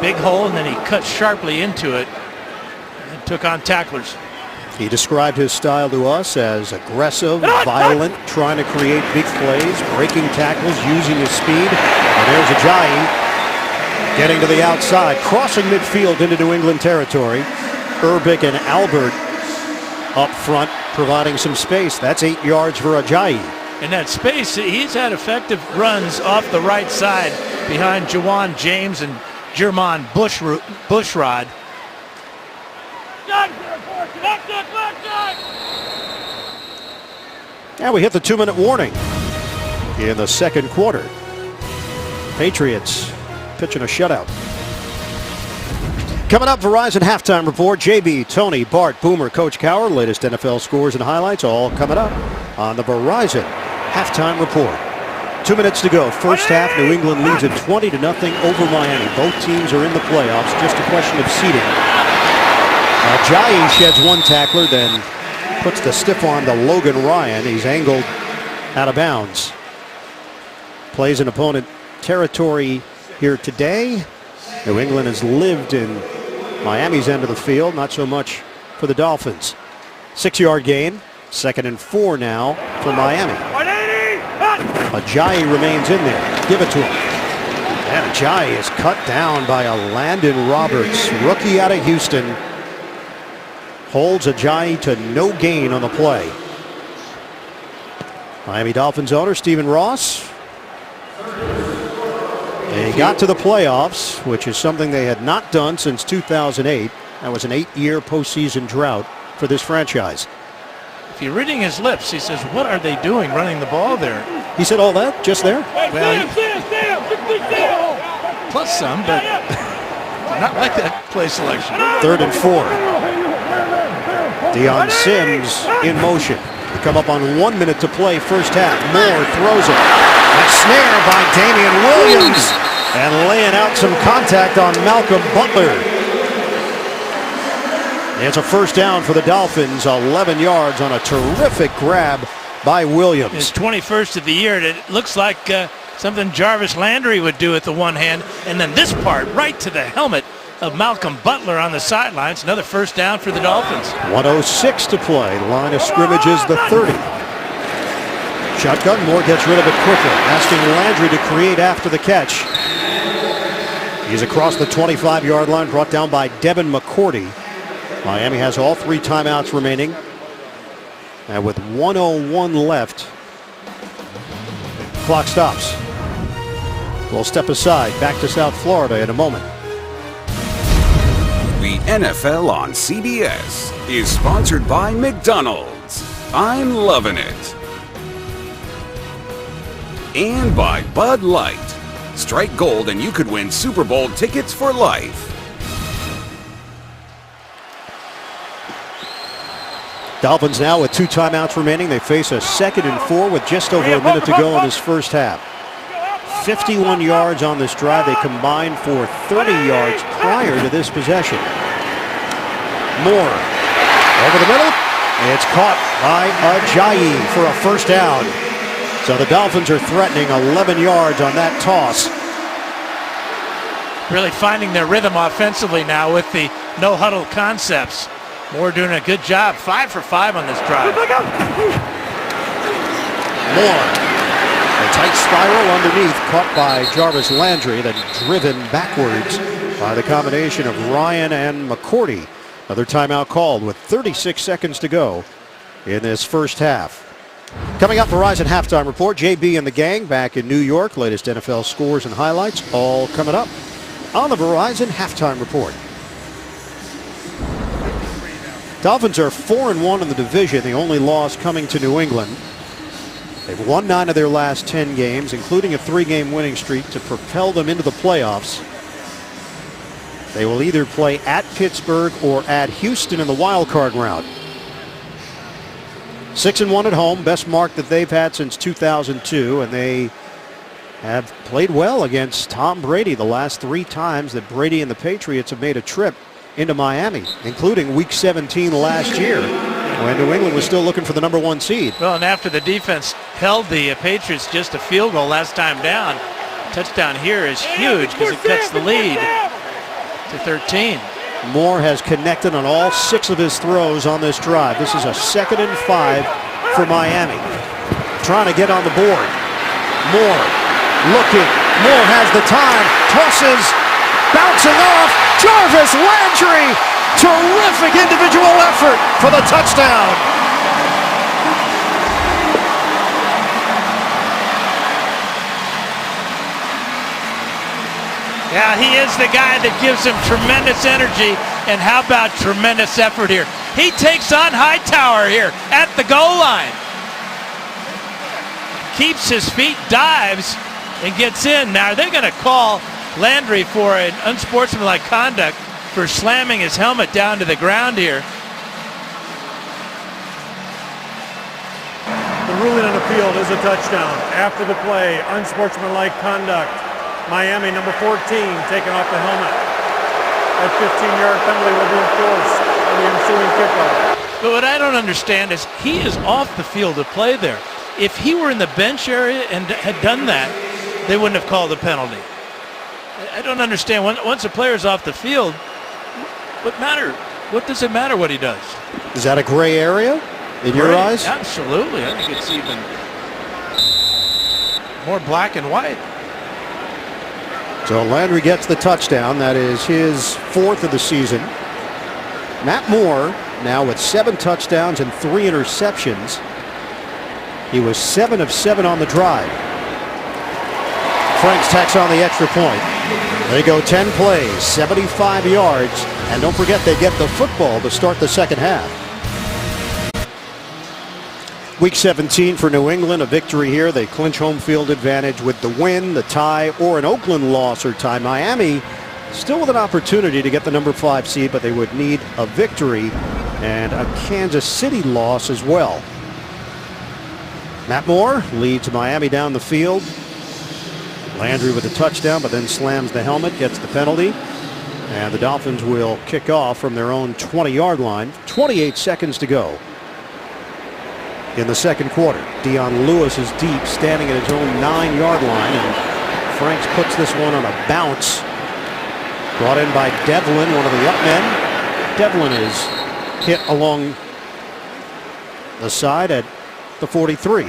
Big hole, and then he cut sharply into it and took on tacklers. He described his style to us as aggressive, violent, trying to create big plays, breaking tackles, using his speed. And there's Ajayi getting to the outside, crossing midfield into New England territory. Urbic and Albert up front providing some space. That's 8 yards for Ajayi. In that space, he's had effective runs off the right side behind Jawan James and Jermon Bushrod. And we hit the 2-minute warning in the second quarter. Patriots pitching a shutout. Coming up, Verizon Halftime Report. JB, Tony, Bart, Boomer, Coach Cowher. Latest NFL scores and highlights all coming up on the Verizon Halftime Report. 2 minutes to go. First half, New England leads at 20-0 over Miami. Both teams are in the playoffs. Just a question of seeding. Ajayi sheds one tackler, then puts the stiff arm to Logan Ryan. He's angled out of bounds. Plays in opponent territory here today. New England has lived in Miami's end of the field, not so much for the Dolphins. 6-yard gain, 2nd and 4 now for Miami. Ajayi remains in there. Give it to him. And Ajayi is cut down by a Landon Roberts, rookie out of Houston. Holds Ajayi to no gain on the play. Miami Dolphins owner Stephen Ross. They got to the playoffs, which is something they had not done since 2008. That was an 8-year postseason drought for this franchise. If you're reading his lips, he says, what are they doing running the ball there? He said all that just there? Well, plus some, but not like that play selection. 3rd and 4. Deion Sims in motion. They come up on 1 minute to play first half. Moore throws it. A snare by Damian Williams. And laying out some contact on Malcolm Butler. It's a first down for the Dolphins. 11 yards on a terrific grab by Williams. His 21st of the year. It looks like something Jarvis Landry would do with the one hand. And then this part right to the helmet of Malcolm Butler on the sidelines. Another first down for the Dolphins. 1:06 to play. The line of scrimmage is the 30. Shotgun. Moore gets rid of it quickly, asking Landry to create after the catch. He's across the 25-yard line, brought down by Devin McCourty. Miami has all 3 timeouts remaining. And with 1:01 left, clock stops. We'll step aside. Back to South Florida in a moment. The NFL on CBS is sponsored by McDonald's. I'm loving it. And by Bud Light. Strike gold and you could win Super Bowl tickets for life. Dolphins now with 2 timeouts remaining. They face a 2nd and 4 with just over a minute to go in this first half. 51 yards on this drive. They combined for 30 yards prior to this possession. Moore over the middle. It's caught by Ajayi for a first down. So the Dolphins are threatening 11 yards on that toss. Really finding their rhythm offensively now with the no huddle concepts. Moore doing a good job. 5 for 5 on this drive. Moore. A tight spiral underneath, caught by Jarvis Landry, then driven backwards by the combination of Ryan and McCourty. Another timeout called with 36 seconds to go in this first half. Coming up, Verizon Halftime Report. JB and the gang back in New York. Latest NFL scores and highlights all coming up on the Verizon Halftime Report. Dolphins are 4-1 in the division, the only loss coming to New England. They've won 9 of their last 10 games, including a 3-game winning streak to propel them into the playoffs. They will either play at Pittsburgh or at Houston in the wild card round. 6-1 at home, best mark that they've had since 2002, and they have played well against Tom Brady the last 3 times that Brady and the Patriots have made a trip into Miami, including Week 17 last year, when New England was still looking for the #1 seed. Well, and after the defense held the Patriots just a field goal last time down, touchdown here is huge because it cuts the lead to 13. Moore has connected on all 6 of his throws on this drive. This is a 2nd and 5 for Miami. Trying to get on the board. Moore looking. Moore has the time. Tosses. Bouncing off. Jarvis Landry. Terrific individual effort for the touchdown. Yeah, he is the guy that gives him tremendous energy, and how about tremendous effort here. He takes on Hightower here at the goal line. Keeps his feet, dives, and gets in. Now, they're going to call Landry for an unsportsmanlike conduct for slamming his helmet down to the ground here. The ruling on the field is a touchdown. After the play, unsportsmanlike conduct. Miami, number 14, taking off the helmet. That 15-yard penalty will be enforced on the ensuing kickoff. But what I don't understand is he is off the field to play there. If he were in the bench area and had done that, they wouldn't have called a penalty. I don't understand. Once a player's off the field, what does it matter what he does? Is that a gray area in your eyes? Absolutely. I think it's even more black and white. So Landry gets the touchdown. That is his 4th of the season. Matt Moore now with 7 touchdowns and 3 interceptions. He was 7 of 7 on the drive. Franks tacks on the extra point. They go 10 plays, 75 yards, and don't forget they get the football to start the second half. Week 17 for New England, a victory here. They clinch home field advantage with the win, the tie, or an Oakland loss or tie. Miami still with an opportunity to get the number 5 seed, but they would need a victory and a Kansas City loss as well. Matt Moore leads Miami down the field. Landry with a touchdown, but then slams the helmet, gets the penalty. And the Dolphins will kick off from their own 20-yard line. 28 seconds to go in the second quarter. Dion Lewis is deep, standing at his own 9-yard line, and Franks puts this one on a bounce. Brought in by Devlin, one of the up men. Devlin is hit along the side at the 43.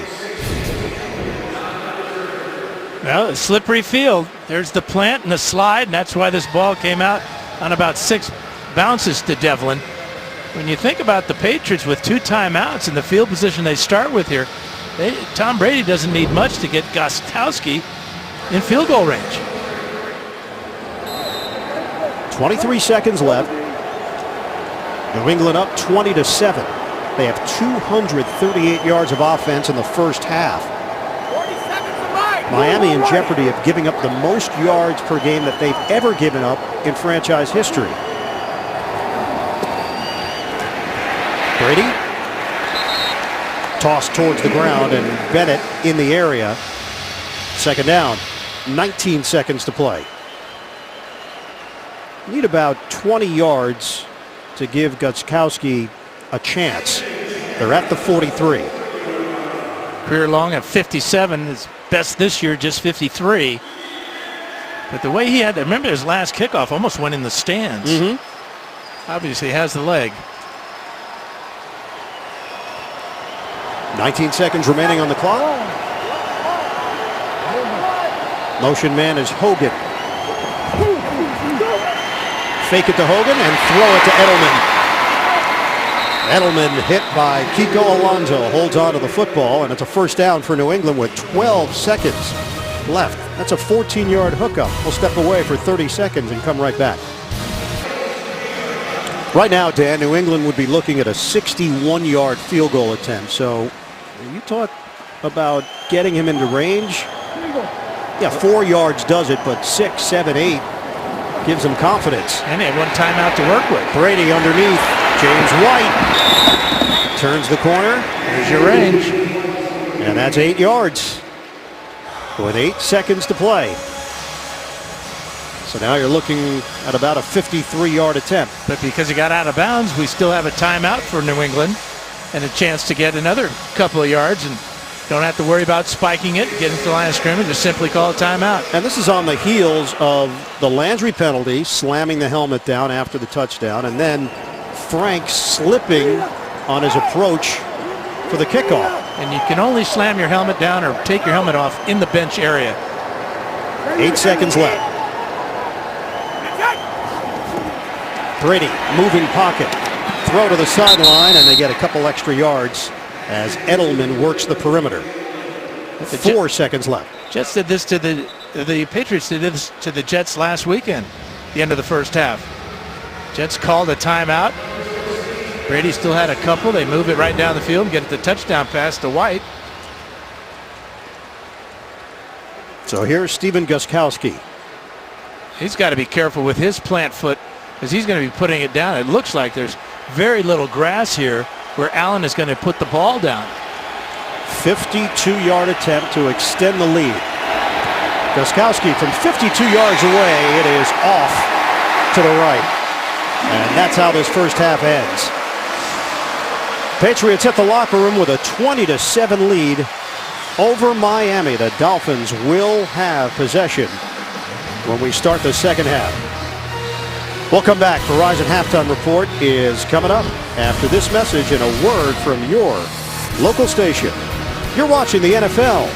Well, a slippery field. There's the plant and the slide, and that's why this ball came out on about 6 bounces to Devlin. When you think about the Patriots with 2 timeouts and the field position they start with here, Tom Brady doesn't need much to get Gostkowski in field goal range. 23 seconds left. New England up 20-7. They have 238 yards of offense in the first half. Miami in jeopardy of giving up the most yards per game that they've ever given up in franchise history. Brady tossed towards the ground, and Bennett in the area. Second down, 19 seconds to play. Need about 20 yards to give Gostkowski a chance. They're at the 43. Career long at 57. His best this year, just 53. But the way he had to, remember his last kickoff almost went in the stands. Obviously has the leg. 19 seconds remaining on the clock. Motion man is Hogan. Fake it to Hogan and throw it to Edelman. Edelman hit by Kiko Alonso, holds on to the football, and it's a first down for New England with 12 seconds left. That's a 14-yard hookup. We'll step away for 30 seconds and come right back. Right now, Dan, New England would be looking at a 61-yard field goal attempt. So you talk about getting him into range. Yeah, 4 yards does it, but 6, 7, 8 gives him confidence. And he had one timeout to work with. Brady underneath. James White turns the corner. There's your range. And that's 8 yards with 8 seconds to play. So now you're looking at about a 53-yard attempt. But because he got out of bounds, we still have a timeout for New England and a chance to get another couple of yards and don't have to worry about spiking it, getting to the line of scrimmage, just simply call a timeout. And this is on the heels of the Landry penalty, slamming the helmet down after the touchdown, and then Frank slipping on his approach for the kickoff. And you can only slam your helmet down or take your helmet off in the bench area. 8 seconds left. Brady, moving pocket. Throw to the sideline, and they get a couple extra yards as Edelman works the perimeter. 4 seconds left. Jets did this to the Patriots did this to the Jets last weekend, the end of the first half. Jets called a timeout. Brady still had a couple. They move it right down the field and get the touchdown pass to White. So here's Stephen Gostkowski. He's got to be careful with his plant foot because he's going to be putting it down. It looks like there's very little grass here where Allen is going to put the ball down. 52-yard attempt to extend the lead. Gostkowski from 52 yards away. It is off to the right. And that's how this first half ends. Patriots hit the locker room with a 20-7 lead over Miami. The Dolphins will have possession when we start the second half. We'll come back. Verizon Halftime Report is coming up after this message and a word from your local station. You're watching the NFL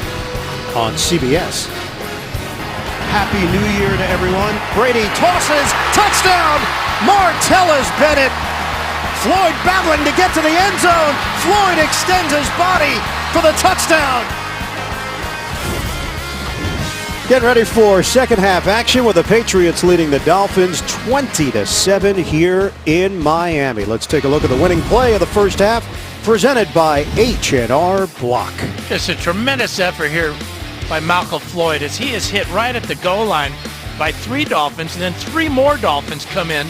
on CBS. Happy New Year to everyone. Brady tosses, touchdown, Martellus Bennett. Floyd battling to get to the end zone. Floyd extends his body for the touchdown. Getting ready for second half action with the Patriots leading the Dolphins 20-7 here in Miami. Let's take a look at the winning play of the first half presented by H&R Block. Just a tremendous effort here by Malcolm Floyd as he is hit right at the goal line by 3 Dolphins, and then 3 more Dolphins come in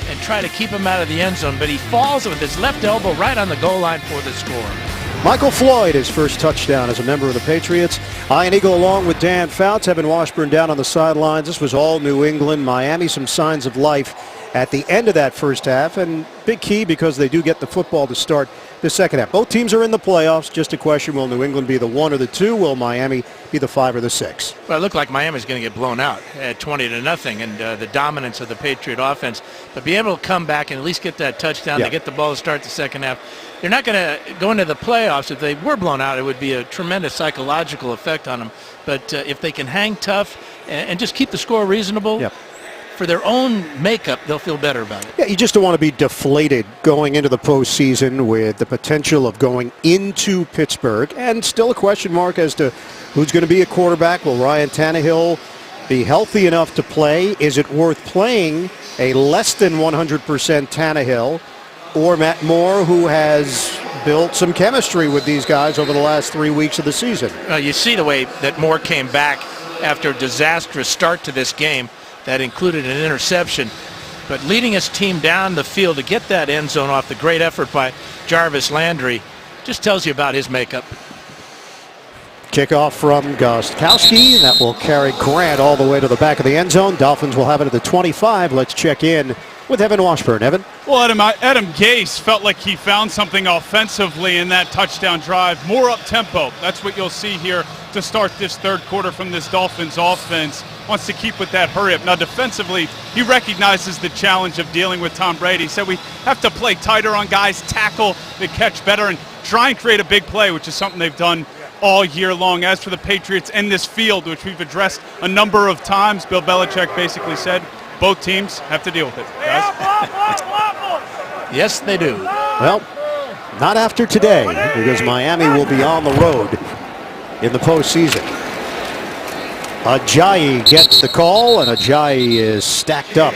and try to keep him out of the end zone, but he falls with his left elbow right on the goal line for the score. Michael Floyd, his first touchdown as a member of the Patriots. Ian Eagle along with Dan Fouts. Evan Washburn down on the sidelines. This was all New England. Miami, some signs of life at the end of that first half, and big key because they do get the football to start the second half. Both teams are in the playoffs. Just a question, will New England be the 1 or the 2? Will Miami be the 5 or the 6? Well, it looked like Miami's going to get blown out at 20-0, and the dominance of the Patriot offense. But be able to come back and at least get that touchdown to get the ball to start the second half. They're not going to go into the playoffs. If they were blown out, it would be a tremendous psychological effect on them. But if they can hang tough and just keep the score reasonable, for their own makeup, they'll feel better about it. Yeah, you just don't want to be deflated going into the postseason with the potential of going into Pittsburgh. And still a question mark as to who's going to be a quarterback. Will Ryan Tannehill be healthy enough to play? Is it worth playing a less than 100% Tannehill or Matt Moore, who has built some chemistry with these guys over the last 3 weeks of the season? You see the way that Moore came back after a disastrous start to this game that included an interception, but leading his team down the field to get that end zone off the great effort by Jarvis Landry just tells you about his makeup. Kickoff from Gostkowski. That will carry Grant all the way to the back of the end zone. Dolphins will have it at the 25. Let's check in with Evan Washburn. Evan? Well, Adam Gase felt like he found something offensively in that touchdown drive. More up-tempo. That's what you'll see here to start this third quarter from this Dolphins offense. Wants to keep with that hurry-up. Now, defensively, he recognizes the challenge of dealing with Tom Brady. So we have to play tighter on guys, tackle the catch better, and try and create a big play, which is something they've done all year long. As for the Patriots and this field, which we've addressed a number of times, Bill Belichick basically said, both teams have to deal with it, guys. Yes, they do. Well, not after today, because Miami will be on the road in the postseason. Ajayi gets the call, and Ajayi is stacked up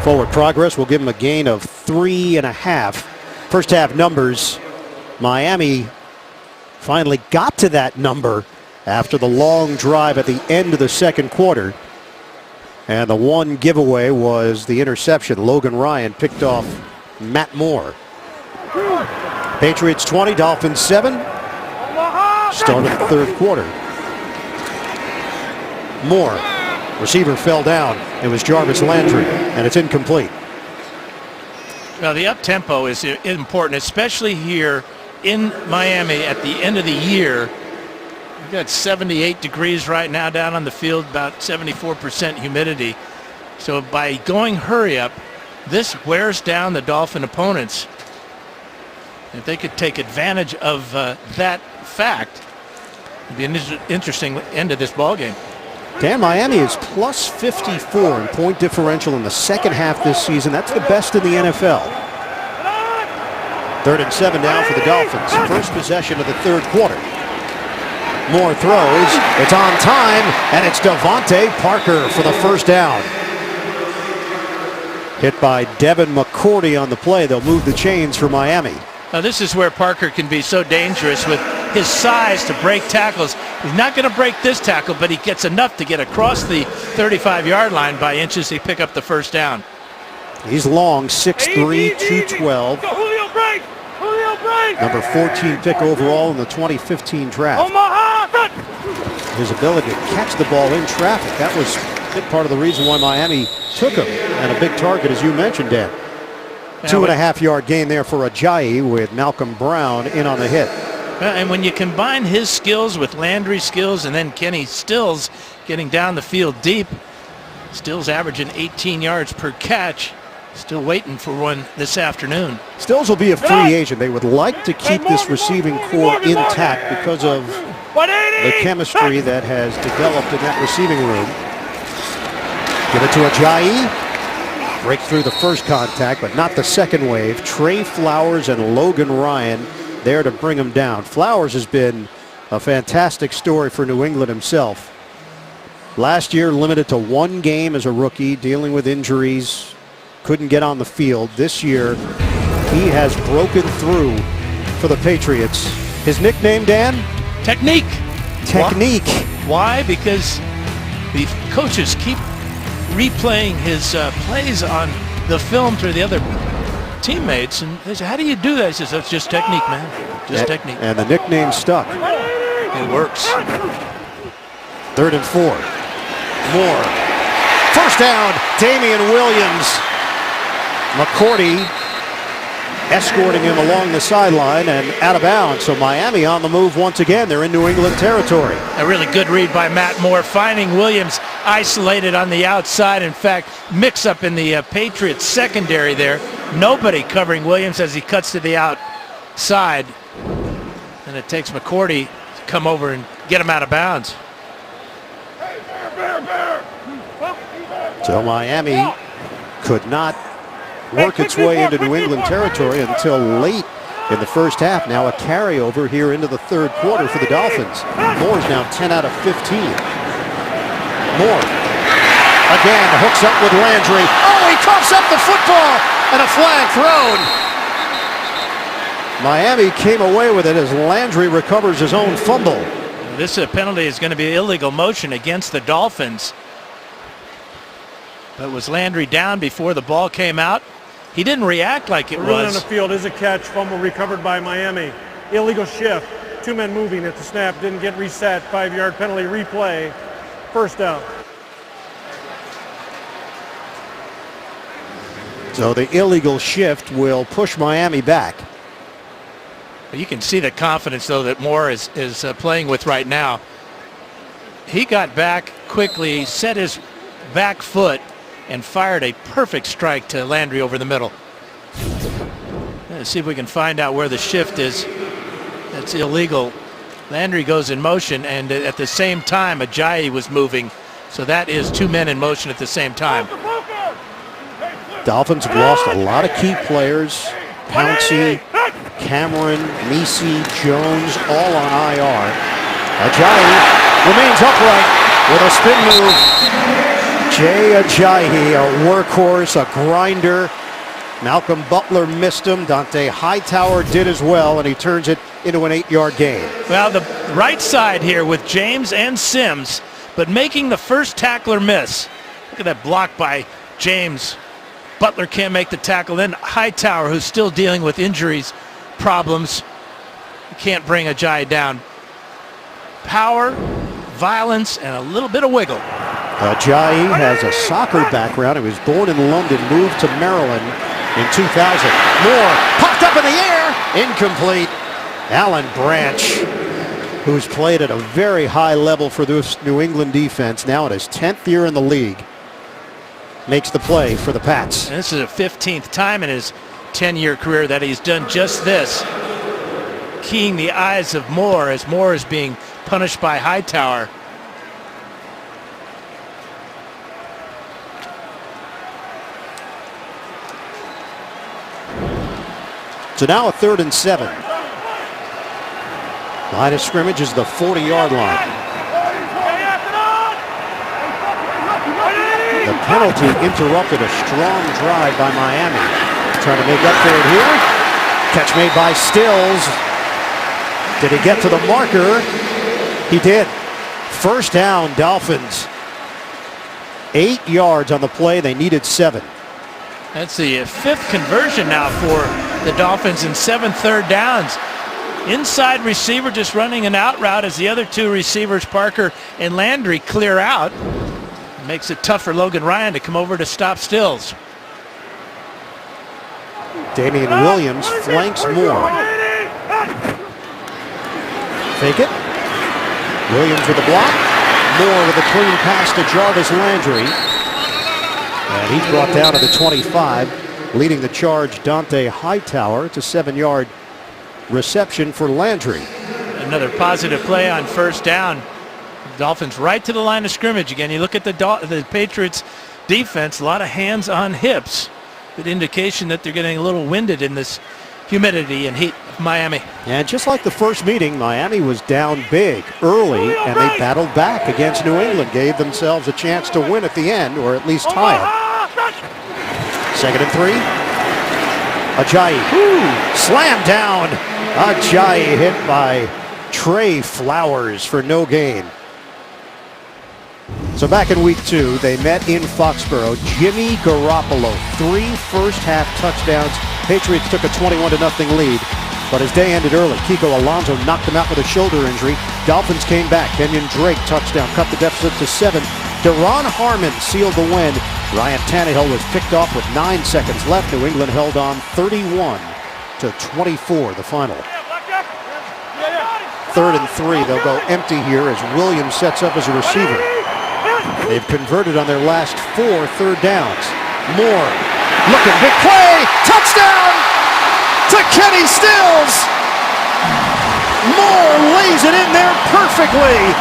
Forward progress will give him a gain of 3.5. First half numbers, Miami finally got to that number after the long drive at the end of the second quarter. And the one giveaway was the interception. Logan Ryan picked off Matt Moore. Patriots 20, Dolphins 7. Start of the third quarter. Moore, receiver fell down. It was Jarvis Landry, and it's incomplete. Well, the up-tempo is important, especially here in Miami at the end of the year. We've got 78 degrees right now down on the field, about 74% humidity. So by going hurry up, this wears down the Dolphin opponents. If they could take advantage of that fact, it'd be an interesting end to this ball game. Dan, Miami is plus 54 in point differential in the second half this season. That's the best in the NFL. 3rd and 7 now for the Dolphins. First possession of the third quarter. Moore throws. It's on time, and it's Devontae Parker for the first down. Hit by Devin McCourty on the play. They'll move the chains for Miami. Now this is where Parker can be so dangerous with his size to break tackles. He's not going to break this tackle, but he gets enough to get across the 35-yard line by inches to pick up the first down. He's long, 6'3", 212. Number 14 pick overall in the 2015 draft. His ability to catch the ball in traffic, that was a big part of the reason why Miami took him. And a big target, as you mentioned, Dan. 2.5-yard gain there for Ajayi with Malcolm Brown in on the hit. And when you combine his skills with Landry's skills and then Kenny Stills getting down the field deep, Stills averaging 18 yards per catch. Still waiting for one this afternoon. Stills will be a free agent. They would like to keep this receiving core intact because of the chemistry that has developed in that receiving room. Give it to Ajayi. Break through the first contact, but not the second wave. Trey Flowers and Logan Ryan there to bring him down. Flowers has been a fantastic story for New England himself. Last year limited to one game as a rookie, dealing with injuries. Couldn't get on the field. This year, he has broken through for the Patriots. His nickname, Dan? Technique. Technique. Why? Because the coaches keep replaying his plays on the film to the other teammates, and they say, how do you do that? He says, that's just technique, man. Just technique. And the nickname stuck. It works. 3rd and 4. Moore. First down, Damian Williams. McCourty escorting him along the sideline and out of bounds. So Miami on the move once again. They're in New England territory. A really good read by Matt Moore, finding Williams isolated on the outside. In fact, mix up in the Patriots secondary there. Nobody covering Williams as he cuts to the outside. And it takes McCourty to come over and get him out of bounds. So Miami could not work its way into New England territory until late in the first half. Now a carryover here into the third quarter for the Dolphins. Moore's now 10 out of 15. Moore again hooks up with Landry. Oh, he coughs up the football and a flag thrown. Miami came away with it as Landry recovers his own fumble. This penalty is going to be illegal motion against the Dolphins. But was Landry down before the ball came out? He didn't react like it Ruling on was. the field is a catch. Fumble recovered by Miami. Illegal shift. 2 men moving at the snap. Didn't get reset. 5-yard penalty replay. First down. So the illegal shift will push Miami back. You can see the confidence, though, that Moore is playing with right now. He got back quickly, set his back foot, and fired a perfect strike to Landry over the middle. Let's see if we can find out where the shift is. That's illegal. Landry goes in motion, and at the same time, Ajayi was moving. So that is 2 men in motion at the same time. Dolphins have lost a lot of key players. Pouncey, Cameron, Nisi, Jones, all on IR. Ajayi remains upright with a spin move. Jay Ajayi, a workhorse, a grinder. Malcolm Butler missed him. Dante Hightower did as well, and he turns it into an 8-yard gain. Well, the right side here with James and Sims, but making the first tackler miss. Look at that block by James. Butler can't make the tackle. Then Hightower, who's still dealing with injuries, problems. Can't bring Ajayi down. Power, violence, and a little bit of wiggle. Ajayi has a soccer background. He was born in London, moved to Maryland in 2000. Moore popped up in the air. Incomplete. Alan Branch, who's played at a very high level for this New England defense, now in his 10th year in the league, makes the play for the Pats. And this is the 15th time in his 10-year career that he's done just this. Keying the eyes of Moore as Moore is being punished by Hightower. So now a 3rd and 7. Line of scrimmage is the 40-yard line. The penalty interrupted a strong drive by Miami. Trying to make up for it here. Catch made by Stills. Did he get to the marker? He did. First down, Dolphins. 8 yards on the play. They needed 7. That's the 5th conversion now for the Dolphins in 7 third downs. Inside receiver just running an out route as the other 2 receivers, Parker and Landry, clear out. Makes it tough for Logan Ryan to come over to stop Stills. Damian Williams flanks Moore. Fake it. Williams with a block. Moore with a clean pass to Jarvis Landry. And he's brought down to the 25. Leading the charge, Dante Hightower. It's a 7-yard reception for Landry. Another positive play on first down. Dolphins right to the line of scrimmage again. You look at the Patriots defense, a lot of hands on hips. Good indication that they're getting a little winded in this humidity and heat of Miami. And just like the first meeting, Miami was down big early, and they battled back against New England, gave themselves a chance to win at the end, or at least tie it. 2nd and 3. Ajayi, slam down. Ajayi hit by Trey Flowers for no gain. So back in week 2, they met in Foxborough. Jimmy Garoppolo, 3 first-half touchdowns. Patriots took a 21-0 lead, but his day ended early. Kiko Alonso knocked him out with a shoulder injury. Dolphins came back. Kenyon Drake touchdown, cut the deficit to 7. Deron Harmon sealed the win. Ryan Tannehill was picked off with 9 seconds left. New England held on 31-24, the final. 3rd and 3. They'll go empty here as Williams sets up as a receiver. They've converted on their last 4 third downs. Moore looking, big play, touchdown to Kenny Stills. Moore lays it in there perfectly,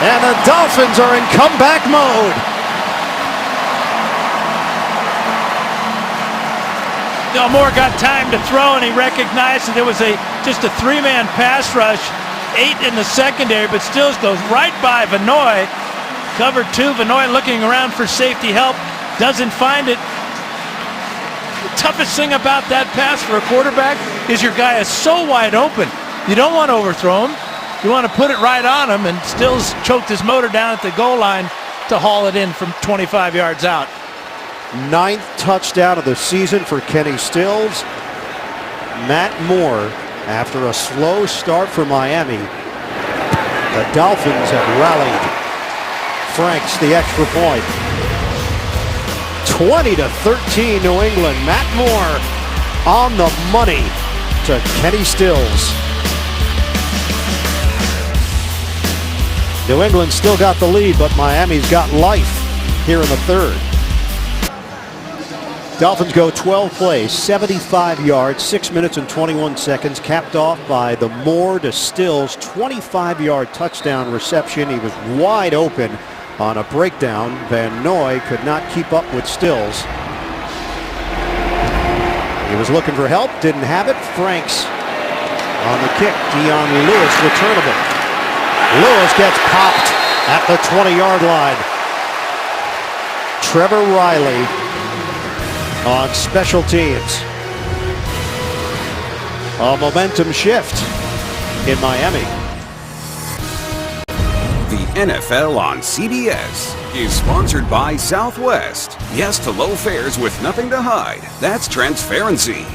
and the Dolphins are in comeback mode. Moore got time to throw, and he recognized that there was just a 3-man pass rush, 8 in the secondary, but Stills goes right by Vanoy. Cover 2, Vanoy looking around for safety help, doesn't find it. The toughest thing about that pass for a quarterback is your guy is so wide open. You don't want to overthrow him. You want to put it right on him, and Stills choked his motor down at the goal line to haul it in from 25 yards out. 9th touchdown of the season for Kenny Stills. Matt Moore, after a slow start for Miami, the Dolphins have rallied. Franks the extra point. 20-13 New England. Matt Moore on the money to Kenny Stills. New England still got the lead, but Miami's got life here in the 3rd. Dolphins go 12 plays, 75 yards, 6 minutes and 21 seconds, capped off by the Moore to Stills 25-yard touchdown reception. He was wide open on a breakdown. Van Noy could not keep up with Stills. He was looking for help, didn't have it. Franks on the kick. Dion Lewis returnable. Lewis gets popped at the 20-yard line. Trevor Riley on special teams. A momentum shift in Miami. The NFL on CBS is sponsored by Southwest. Yes to low fares with nothing to hide. That's transparency.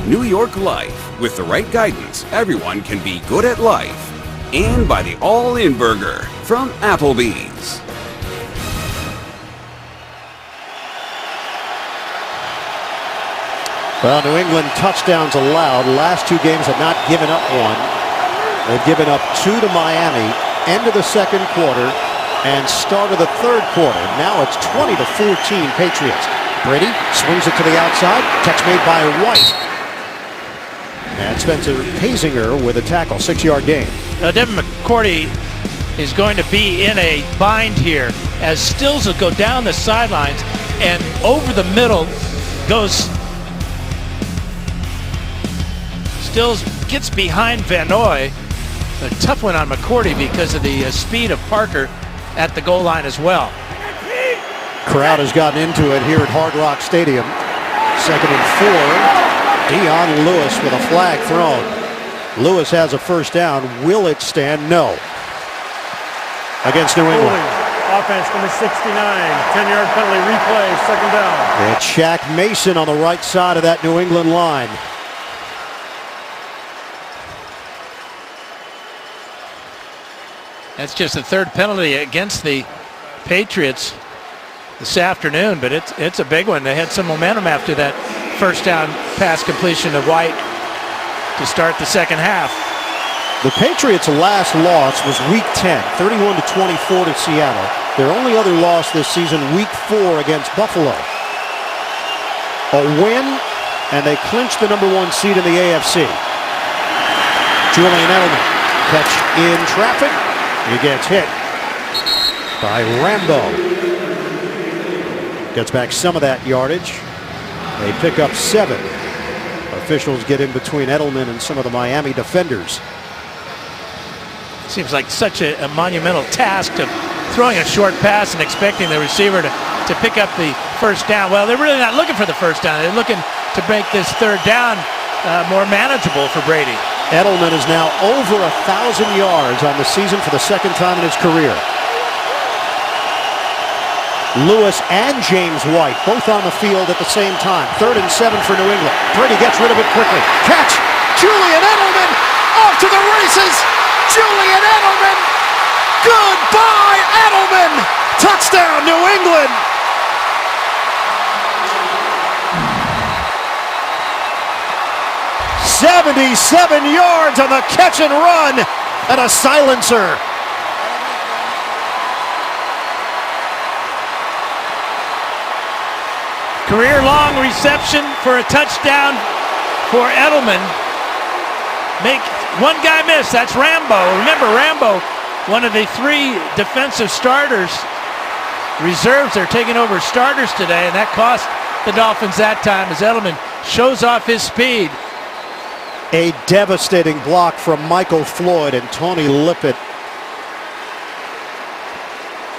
New York Life. With the right guidance, everyone can be good at life. And by the All-In Burger from Applebee's. Well, New England touchdowns allowed. Last two games have not given up one. They've given up two to Miami. End of the second quarter and start of the third quarter. Now it's 20-14 Patriots. Brady swings it to the outside. Catch made by White. And Spencer Hasinger with a tackle. 6-yard gain. Now Devin McCourty is going to be in a bind here as Stills will go down the sidelines and over the middle goes. Stills gets behind Van Noy. A tough one on McCourty because of the speed of Parker at the goal line as well. Crowd has gotten into it here at Hard Rock Stadium. 2nd and 4. Dion Lewis with a flag thrown. Lewis has a first down. Will it stand? No. Against New England. Offense number 69. 10-yard penalty replay. 2nd down. It's Shaq Mason on the right side of that New England line. That's just the third penalty against the Patriots this afternoon, but it's a big one. They had some momentum after that first down pass completion of White to start the second half. The Patriots' last loss was Week 10, 31-24 to Seattle. Their only other loss this season, Week 4 against Buffalo. A win, and they clinched the number 1 seed in the AFC. Julian Edelman, catch in traffic. He gets hit by Rambo. Gets back some of that yardage. They pick up 7. Officials get in between Edelman and some of the Miami defenders. Seems like such a monumental task of throwing a short pass and expecting the receiver to pick up the first down. Well, they're really not looking for the first down. They're looking to make this third down more manageable for Brady. Edelman is now over 1,000 yards on the season for the second time in his career. Lewis and James White both on the field at the same time. 3rd and 7 for New England. Brady gets rid of it quickly. Catch! Julian Edelman off to the races! Julian Edelman! Goodbye, Edelman! Touchdown, New England! "77 yards on the catch and run and a silencer." Career-long reception for a touchdown for Edelman. Make one guy miss. That's Rambo. Remember, Rambo, one of the 3 defensive starters. Reserves are taking over starters today, and that cost the Dolphins that time as Edelman shows off his speed. A devastating block from Michael Floyd, and Tony Lippett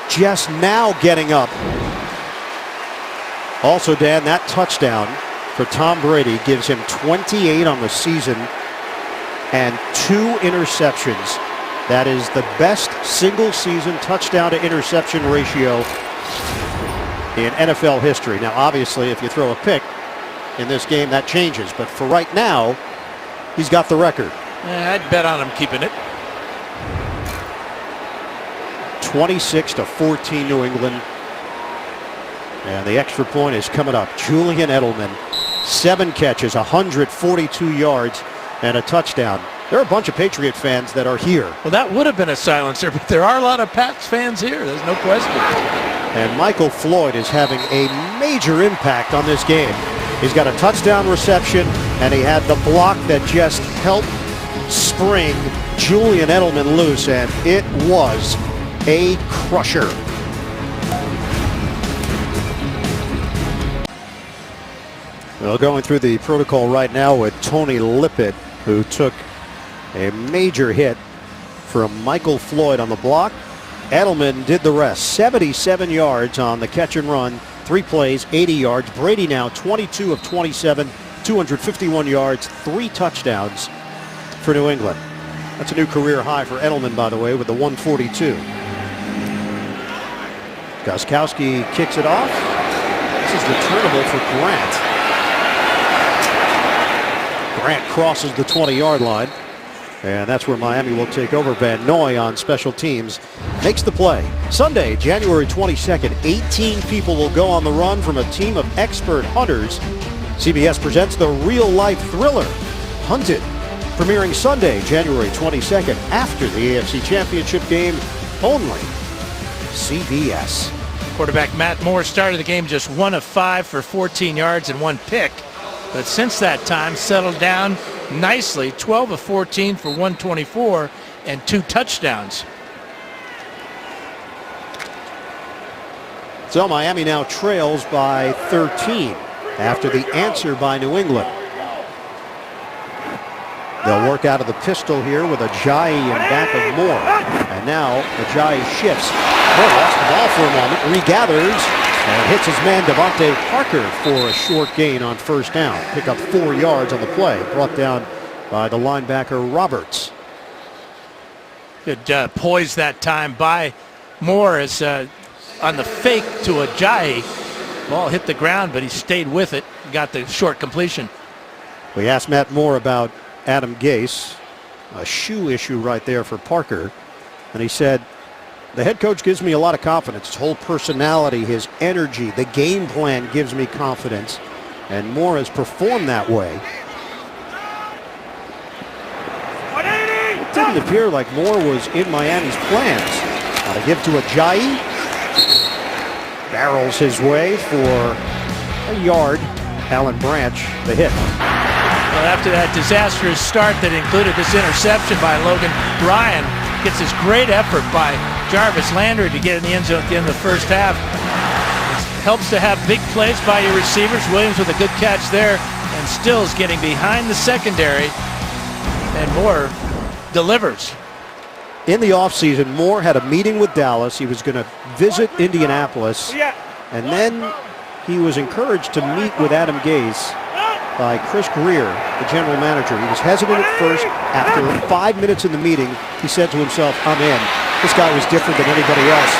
just now getting up. Also, Dan, that touchdown for Tom Brady gives him 28 on the season and 2 interceptions. That is the best single-season touchdown-to-interception ratio in NFL history. Now, obviously, if you throw a pick in this game, that changes. But for right now, he's got the record. I'd bet on him keeping it. 26-14 New England. And the extra point is coming up. Julian Edelman, 7 catches, 142 yards, and a touchdown. There are a bunch of Patriot fans that are here. Well, that would have been a silencer, but there are a lot of Pats fans here. There's no question. And Michael Floyd is having a major impact on this game. He's got a touchdown reception, and he had the block that just helped spring Julian Edelman loose, and it was a crusher. Well, going through the protocol right now with Tony Lippett, who took a major hit from Michael Floyd on the block. Edelman did the rest. 77 yards on the catch and run. 3 plays, 80 yards. Brady now 22 of 27, 251 yards, 3 touchdowns for New England. That's a new career high for Edelman, by the way, with the 142. Gostkowski kicks it off. This is returnable for Grant. Grant crosses the 20-yard line. And that's where Miami will take over. Van Noy on special teams makes the play. Sunday, January 22nd, 18 people will go on the run from a team of expert hunters. CBS presents the real-life thriller, Hunted, premiering Sunday, January 22nd, after the AFC Championship game, only CBS. Quarterback Matt Moore started the game just 1 of 5 for 14 yards and 1 pick. But since that time, settled down nicely, 12 of 14 for 124 and 2 touchdowns. So Miami now trails by 13 after the answer by New England. They'll work out of the pistol here with Ajayi in back of Moore. And now Ajayi shifts. Moore lost the ball for a moment, regathers, and hits his man Devontae Parker for a short gain on first down. Pick up 4 yards on the play, brought down by the linebacker Roberts. Good poise that time by Moore as on the fake to Ajayi. Ball hit the ground, but he stayed with it. Got the short completion. We asked Matt Moore about Adam Gase, a shoe issue right there for Parker. And he said, the head coach gives me a lot of confidence. His whole personality, his energy, the game plan gives me confidence. And Moore has performed that way. It didn't appear like Moore was in Miami's plans. Now to give to Ajayi. Barrels his way for a yard. Alan Branch, the hit. Well, after that disastrous start that included this interception by Logan Ryan, gets this great effort by Jarvis Landry to get in the end zone at the end of the first half. It helps to have big plays by your receivers. Williams with a good catch there, and Stills getting behind the secondary, and Moore delivers. In the offseason, Moore had a meeting with Dallas. He was going to visit Indianapolis, and then he was encouraged to meet with Adam Gase by Chris Greer, the general manager. He was hesitant at first. After 5 minutes in the meeting, he said to himself, I'm in. This guy was different than anybody else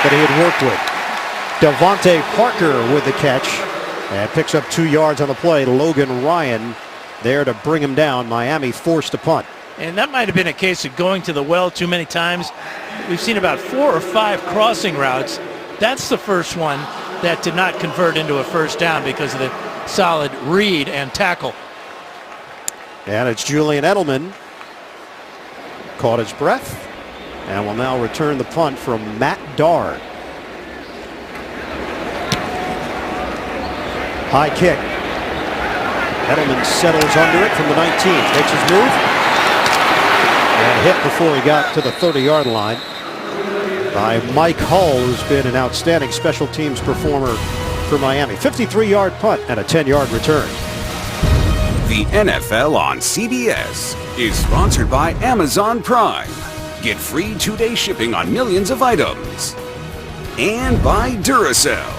that he had worked with. Devontae Parker with the catch and picks up 2 yards on the play. Logan Ryan there to bring him down. Miami forced a punt. And that might have been a case of going to the well too many times. We've seen about 4 or 5 crossing routes. That's the first one that did not convert into a first down because of the solid read and tackle. And it's Julian Edelman. Caught his breath and will now return the punt from Matt Dard. High kick. Edelman settles under it from the 19. Makes his move. And hit before he got to the 30-yard line by Mike Hull, who's been an outstanding special teams performer for Miami. 53-yard punt and a 10-yard return. The NFL on CBS is sponsored by Amazon Prime. Get free 2-day shipping on millions of items. And by Duracell.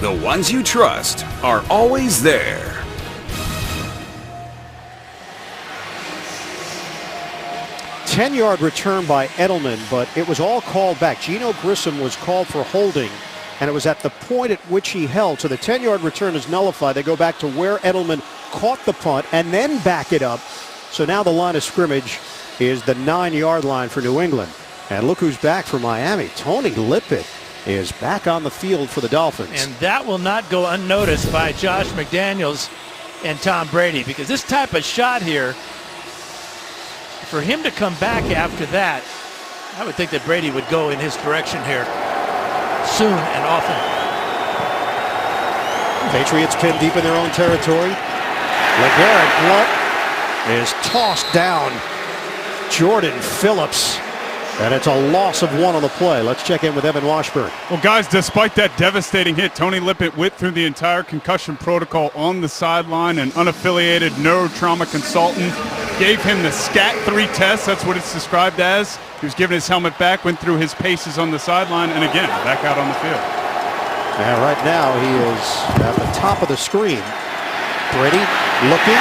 The ones you trust are always there. Ten-yard return by Edelman, but it was all called back. Geno Grissom was called for holding, and it was at the point at which he held. So the 10-yard return is nullified. They go back to where Edelman caught the punt and then back it up. So now the line of scrimmage is the 9-yard line for New England. And look who's back for Miami. Tony Lippett is back on the field for the Dolphins. And that will not go unnoticed by Josh McDaniels and Tom Brady, because this type of shot here, for him to come back after that, I would think that Brady would go in his direction here soon and often. Patriots pinned deep in their own territory. LeGarrette Blount is tossed down. Jordan Phillips. And it's a loss of 1 on the play. Let's check in with Evan Washburn. Well, guys, despite that devastating hit, Tony Lippett went through the entire concussion protocol on the sideline. An unaffiliated neurotrauma consultant gave him the SCAT 3 test. That's what it's described as. He was given his helmet back, went through his paces on the sideline, and again, back out on the field. And right now he is at the top of the screen. Brady looking,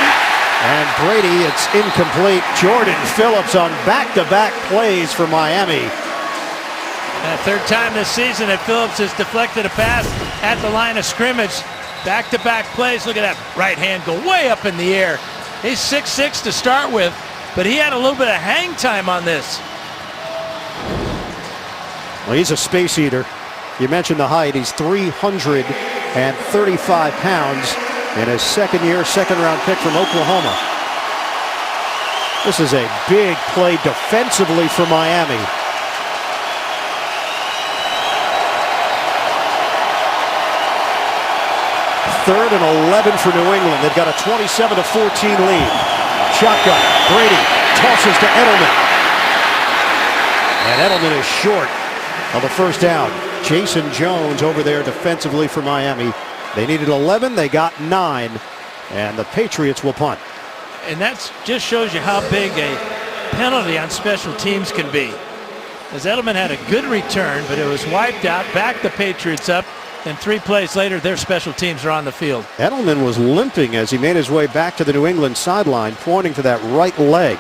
and Brady, it's incomplete. Jordan Phillips on back-to-back plays for Miami. Third time this season that Phillips has deflected a pass at the line of scrimmage. Back-to-back plays. Look at that right hand go way up in the air. He's 6'6" to start with, but he had a little bit of hang time on this. Well, he's a space eater. You mentioned the height. He's 335 pounds in his second year, second-round pick from Oklahoma. This is a big play defensively for Miami. Third and 11 for New England. They've got a 27-14 lead. Shotgun. Brady tosses to Edelman. And Edelman is short of the first down. Jason Jones over there defensively for Miami. They needed 11. They got 9. And the Patriots will punt. And that just shows you how big a penalty on special teams can be. As Edelman had a good return, but it was wiped out. Back the Patriots up. And 3 plays later, their special teams are on the field. Edelman was limping as he made his way back to the New England sideline, pointing to that right leg.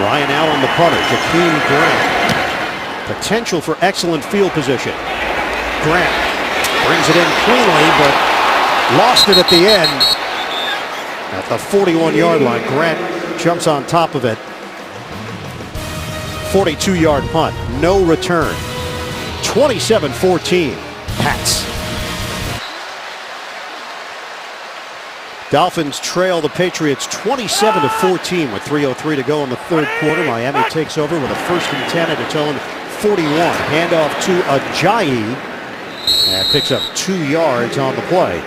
Ryan Allen, the punter. Jakeem Grant. Potential for excellent field position. Grant brings it in cleanly, but lost it at the end. At the 41-yard line, Grant jumps on top of it. 42-yard punt. No return. 27-14, Pats. Dolphins trail the Patriots 27-14 with 3:03 to go in the third quarter. Miami takes over with a 1st and 10 at its own 41. Handoff to Ajayi, and picks up 2 yards on the play.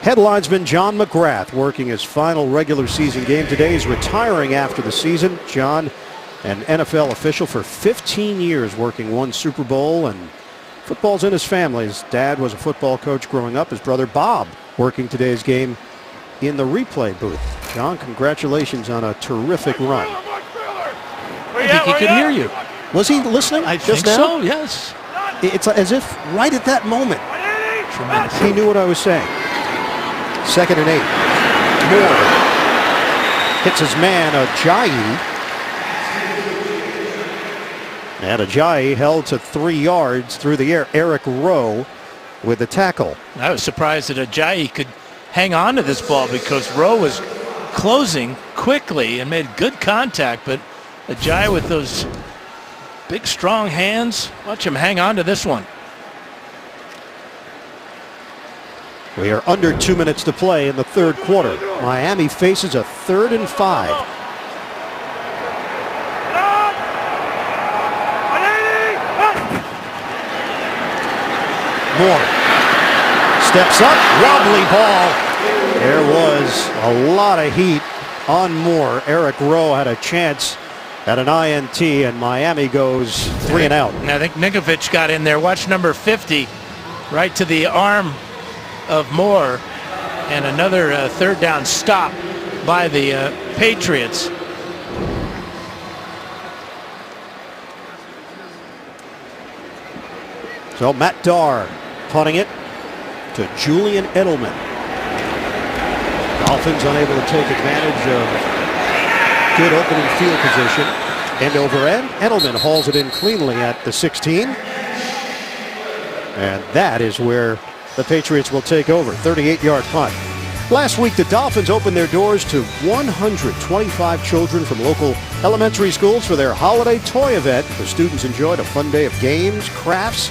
Headlinesman John McGrath working his final regular season game today. He's retiring after the season. John, an NFL official for 15 years, working 1 Super Bowl, and football's in his family. His dad was a football coach growing up. His brother Bob working today's game in the replay booth. John, congratulations on a terrific run. I think he could hear you. Was he listening? I just think now? so, yes. It's as if right at that moment Tremendous. he knew what I was saying. 2nd and 8. Moore hits his man Ajayi. And Ajayi held to 3 yards through the air. Eric Rowe with the tackle. I was surprised that Ajayi could hang on to this ball because Rowe was closing quickly and made good contact, but Ajayi with those big strong hands, watch him hang on to this one. We are under 2 minutes to play in the third quarter. Miami faces a 3rd and 5. Moore steps up, wobbly ball. There was a lot of heat on Moore. Eric Rowe had a chance at an INT, and Miami goes 3 and out. And I think Ninkovich got in there. Watch number 50 right to the arm of Moore, and another 3rd down stop by the Patriots. So Matt Darr punting it to Julian Edelman. Dolphins unable to take advantage of good opening field position. End over end. Edelman hauls it in cleanly at the 16. And that is where the Patriots will take over. 38-yard punt. Last week, the Dolphins opened their doors to 125 children from local elementary schools for their holiday toy event. The students enjoyed a fun day of games, crafts,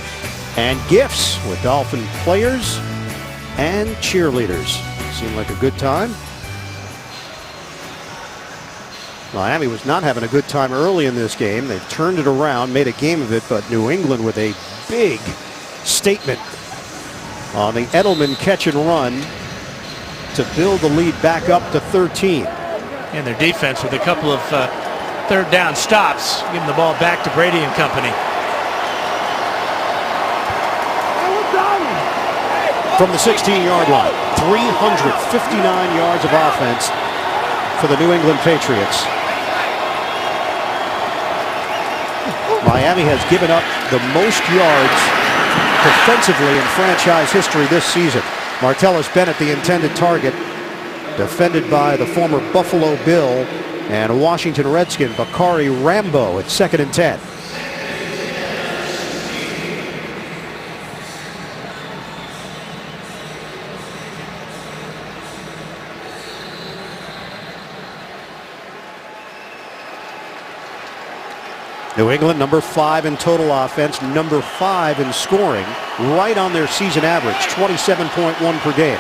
and gifts with Dolphin players and cheerleaders. Seemed like a good time. Miami was not having a good time early in this game. They turned it around, made a game of it, but New England with a big statement on the Edelman catch and run to build the lead back up to 13. And their defense with a couple of 3rd down stops, giving the ball back to Brady and company. from the 16-yard line. 359 yards of offense for the New England Patriots. Miami has given up the most yards defensively in franchise history this season. Martellus Bennett, the intended target, defended by the former Buffalo Bill and Washington Redskin Bakari Rambo at 2nd and 10. New England, number 5 in total offense, number 5 in scoring, right on their season average, 27.1 per game.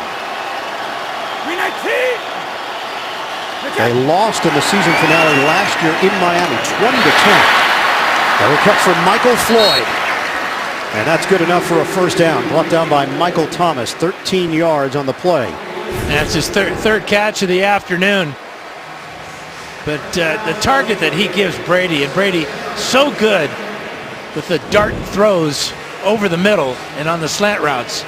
They lost in the season finale last year in Miami, 20-10. They were kept for Michael Floyd. And that's good enough for a first down. Brought down by Michael Thomas, 13 yards on the play. That's his third catch of the afternoon. But the target that he gives Brady, and Brady so good with the dart throws over the middle and on the slant routes.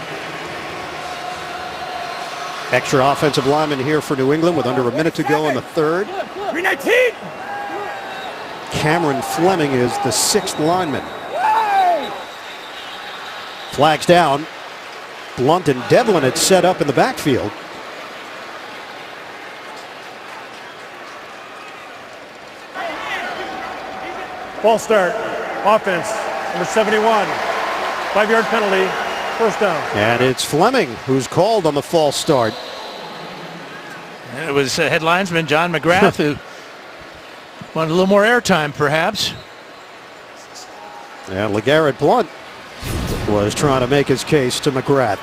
Extra offensive lineman here for New England with under a minute to go in the third. Cameron Fleming is the 6th lineman. Flags down. Blunt and Devlin had set up in the backfield. False start. Offense. Number 71. 5-yard penalty. First down. And it's Fleming who's called on the false start. And it was head linesman John McGrath who wanted a little more airtime, perhaps. And LeGarrette Blunt was trying to make his case to McGrath.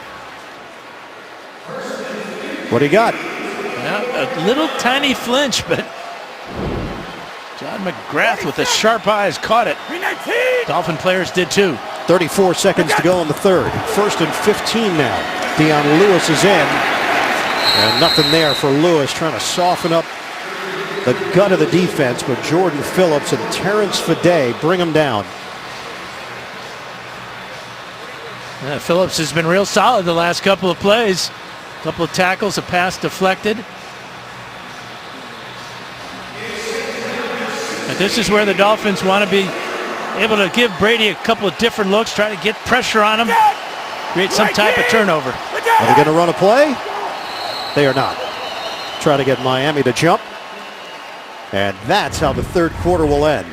What do you got? Well, a little tiny flinch, but John McGrath with the sharp eyes caught it. Dolphin players did too. 34 seconds to go in the third. 1st and 15 now. Dion Lewis is in. And nothing there for Lewis, trying to soften up the gut of the defense, but Jordan Phillips and Terrence Fede bring him down. Phillips has been real solid the last couple of plays. A couple of tackles, a pass deflected. But this is where the Dolphins want to be able to give Brady a couple of different looks, try to get pressure on him, create some type of turnover. Are they going to run a play? They are not. Try to get Miami to jump. And that's how the third quarter will end.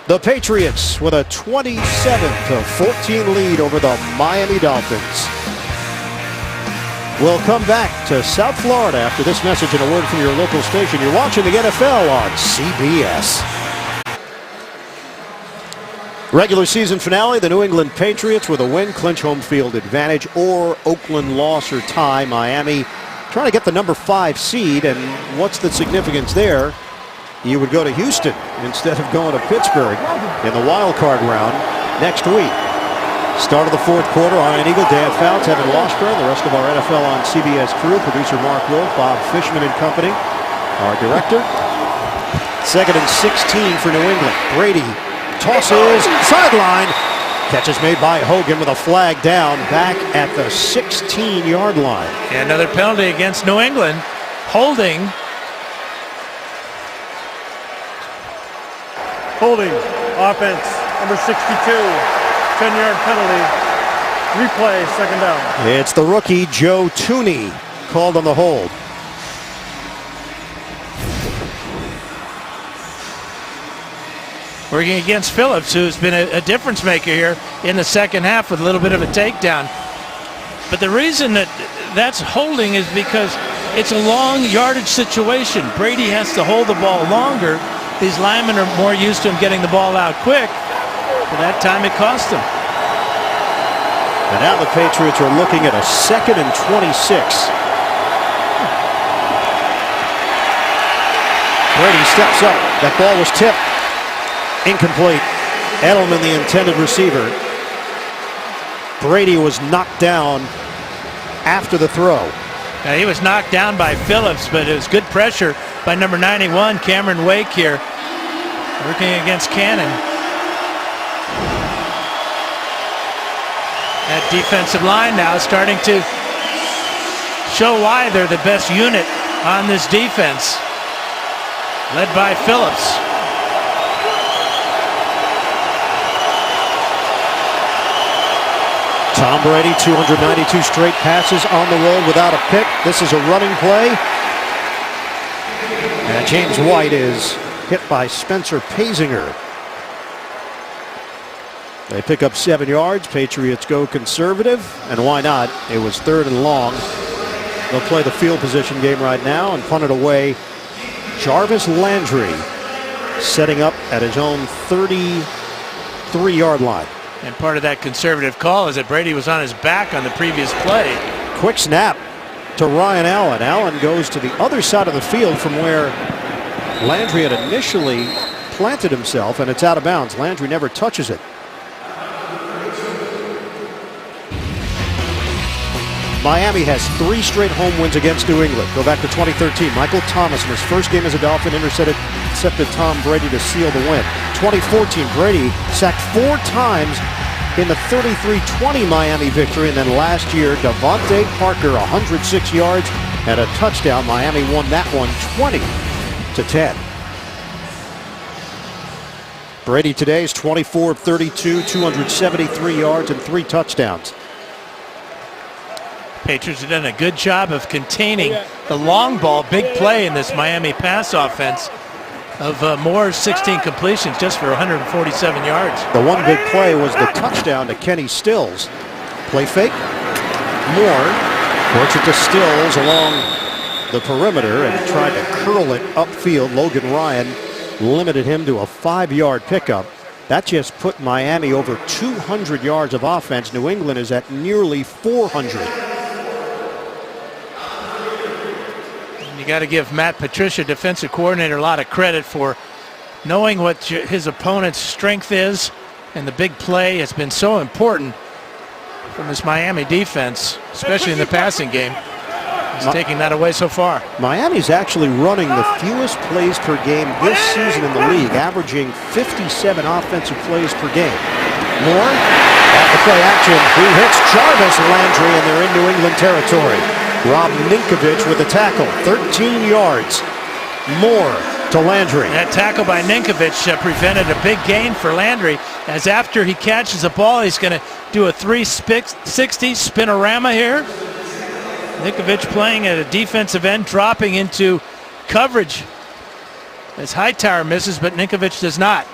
The Patriots with a 27-14 lead over the Miami Dolphins. We'll come back to South Florida after this message and a word from your local station. You're watching the NFL on CBS. Regular season finale, the New England Patriots with a win, clinch home field advantage, or Oakland loss or tie. Miami trying to get the number 5 seed, and what's the significance there? You would go to Houston instead of going to Pittsburgh in the wild card round next week. Start of the fourth quarter, Iron Eagle, Dan Fouts, Evan Washburn, the rest of our NFL on CBS crew, producer Mark Wolf, Bob Fishman and company, our director. 2nd and 16 for New England. Brady tosses, sideline. Catch is made by Hogan with a flag down back at the 16-yard line. And another penalty against New England. Holding. Holding. Offense. Number 62. 10-yard penalty. Replay. 2nd down. It's the rookie Joe Tooney called on the hold. Working against Phillips, who's been a difference maker here in the second half with a little bit of a takedown. But the reason that's holding is because it's a long yardage situation. Brady has to hold the ball longer. These linemen are more used to him getting the ball out quick. But that time it cost him. And now the Patriots are looking at a 2nd and 26. Brady steps up. That ball was tipped. Incomplete. Edelman, the intended receiver. Brady was knocked down after the throw. Now, he was knocked down by Phillips, but it was good pressure by number 91, Cameron Wake here, working against Cannon. That defensive line now starting to show why they're the best unit on this defense, led by Phillips. Tom Brady, 292 straight passes on the road without a pick. This is a running play. And James White is hit by Spencer Pasinger. They pick up 7 yards. Patriots go conservative. And why not? It was 3rd and long. They'll play the field position game right now and punt it away. Jarvis Landry setting up at his own 33-yard line. And part of that conservative call is that Brady was on his back on the previous play. Quick snap to Ryan Allen. Allen goes to the other side of the field from where Landry had initially planted himself, and it's out of bounds. Landry never touches it. Miami has 3 straight home wins against New England. Go back to 2013. Michael Thomas in his first game as a Dolphin intercepted Tom Brady to seal the win. 2014, Brady sacked 4 times in the 33-20 Miami victory. And then last year, Devontae Parker, 106 yards and a touchdown. Miami won that one 20-10. Brady today is 24 of 32, 273 yards and 3 touchdowns. Patriots have done a good job of containing the long ball, big play in this Miami pass offense of Moore's 16 completions just for 147 yards. The one big play was the touchdown to Kenny Stills. Play fake. Moore works it to Stills along the perimeter and tried to curl it upfield. Logan Ryan limited him to a 5-yard pickup. That just put Miami over 200 yards of offense. New England is at nearly 400. You got to give Matt Patricia, defensive coordinator, a lot of credit for knowing what his opponent's strength is, and the big play has been so important from this Miami defense, especially in the passing game. He's taking that away so far. Miami's actually running the fewest plays per game this season in the league, averaging 57 offensive plays per game. Moore at the play action. He hits Jarvis Landry, and they're in New England territory. Rob Ninkovich with the tackle, 13 yards. Moore to Landry. That tackle by Ninkovich prevented a big gain for Landry, as after he catches the ball, he's going to do a 360 spinorama here. Ninkovich playing at a defensive end, dropping into coverage as Hightower misses, but Ninkovich does not.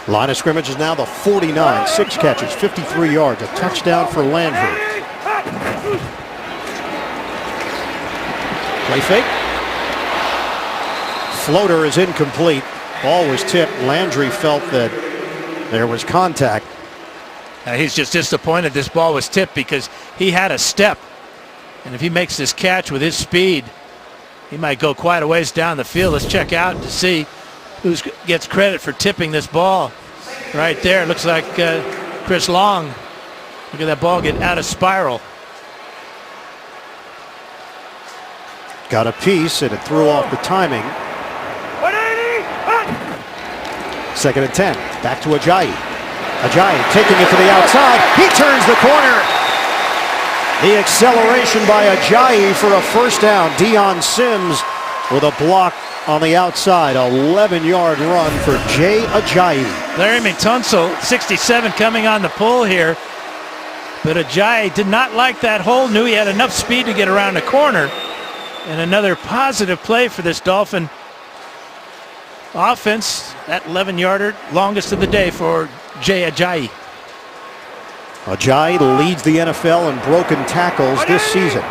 Line of scrimmage is now the 49. 6 catches, 53 yards, a touchdown for Landry. Play fake. Floater is incomplete. Ball was tipped. Landry felt that there was contact. He's just disappointed this ball was tipped because he had a step. And if he makes this catch with his speed, he might go quite a ways down the field. Let's check out to see who gets credit for tipping this ball. Right there, it looks like Chris Long. Look at that ball get out of spiral. Got a piece, and it threw off the timing. 2nd and 10. Back to Ajayi. Ajayi taking it to the outside. He turns the corner. The acceleration by Ajayi for a first down. Deion Sims with a block on the outside. 11-yard run for Jay Ajayi. Larry McTunsell, 67, coming on the pull here. But Ajayi did not like that hole. Knew he had enough speed to get around the corner. And another positive play for this Dolphin offense. That 11-yarder, longest of the day for Jay Ajayi. Ajayi leads the NFL in broken tackles this season.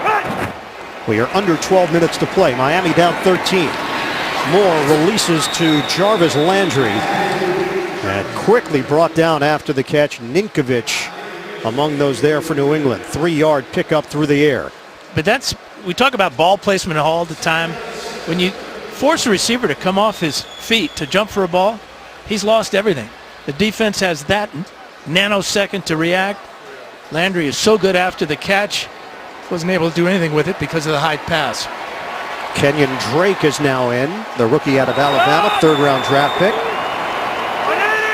We are under 12 minutes to play. Miami down 13. Moore releases to Jarvis Landry. And quickly brought down after the catch. Ninkovich among those there for New England. 3-yard pickup through the air. But we talk about ball placement all the time. When you force a receiver to come off his feet to jump for a ball, he's lost everything. The defense has that nanosecond to react. Landry is so good after the catch, wasn't able to do anything with it because of the high pass. Kenyon Drake is now in, the rookie out of Alabama, 3rd-round draft pick.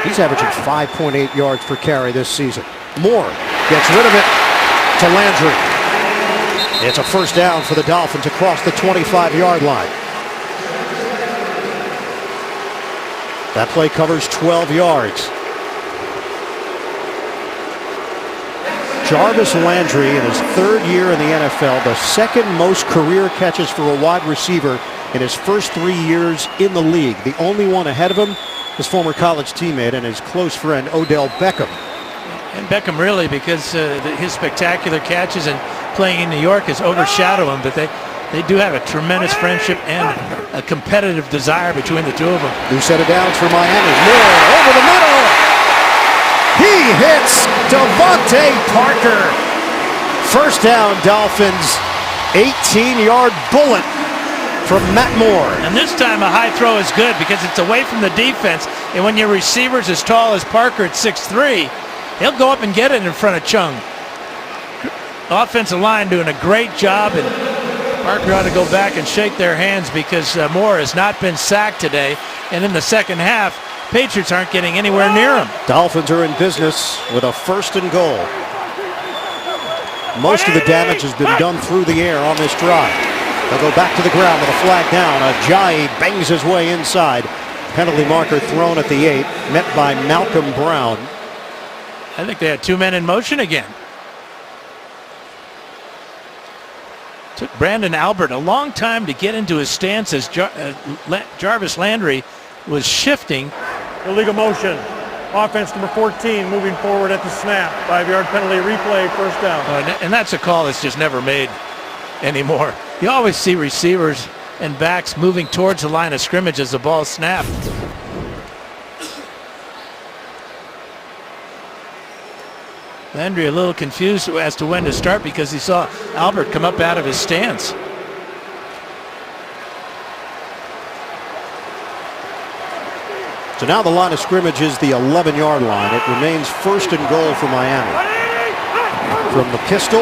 He's averaging 5.8 yards per carry this season. Moore Gets rid of it to Landry. It's a first down for the Dolphins across the 25-yard line. That play covers 12 yards. Jarvis Landry, in his third year in the NFL, the second most career catches for a wide receiver in his first 3 years in the league. The only one ahead of him, his former college teammate and his close friend Odell Beckham. And Beckham really, because his spectacular catches and playing in New York has overshadowed him, but they do have a tremendous friendship and a competitive desire between the two of them. New set of downs for Miami. Moore over the middle. He hits Devontae Parker. First down, Dolphins. 18-yard bullet from Matt Moore. And this time a high throw is good because it's away from the defense. And when your receiver's as tall as Parker at 6'3", he'll go up and get it in front of Chung. Offensive line doing a great job, and Parker ought to go back and shake their hands because Moore has not been sacked today. And in the second half, Patriots aren't getting anywhere near him. Dolphins are in business with a first and goal. Most of the damage has been done through the air on this drive. They'll go back to the ground with a flag down. Ajayi bangs his way inside. Penalty marker thrown at the 8, met by Malcolm Brown. I think they had 2 men in motion again. Took Brandon Albert a long time to get into his stance as Jarvis Landry was shifting. Illegal motion. Offense number 14 moving forward at the snap. 5-yard penalty replay, first down. And that's a call that's just never made anymore. You always see receivers and backs moving towards the line of scrimmage as the ball snapped. Landry a little confused as to when to start because he saw Albert come up out of his stance. So now the line of scrimmage is the 11-yard line. It remains first and goal for Miami. From the pistol,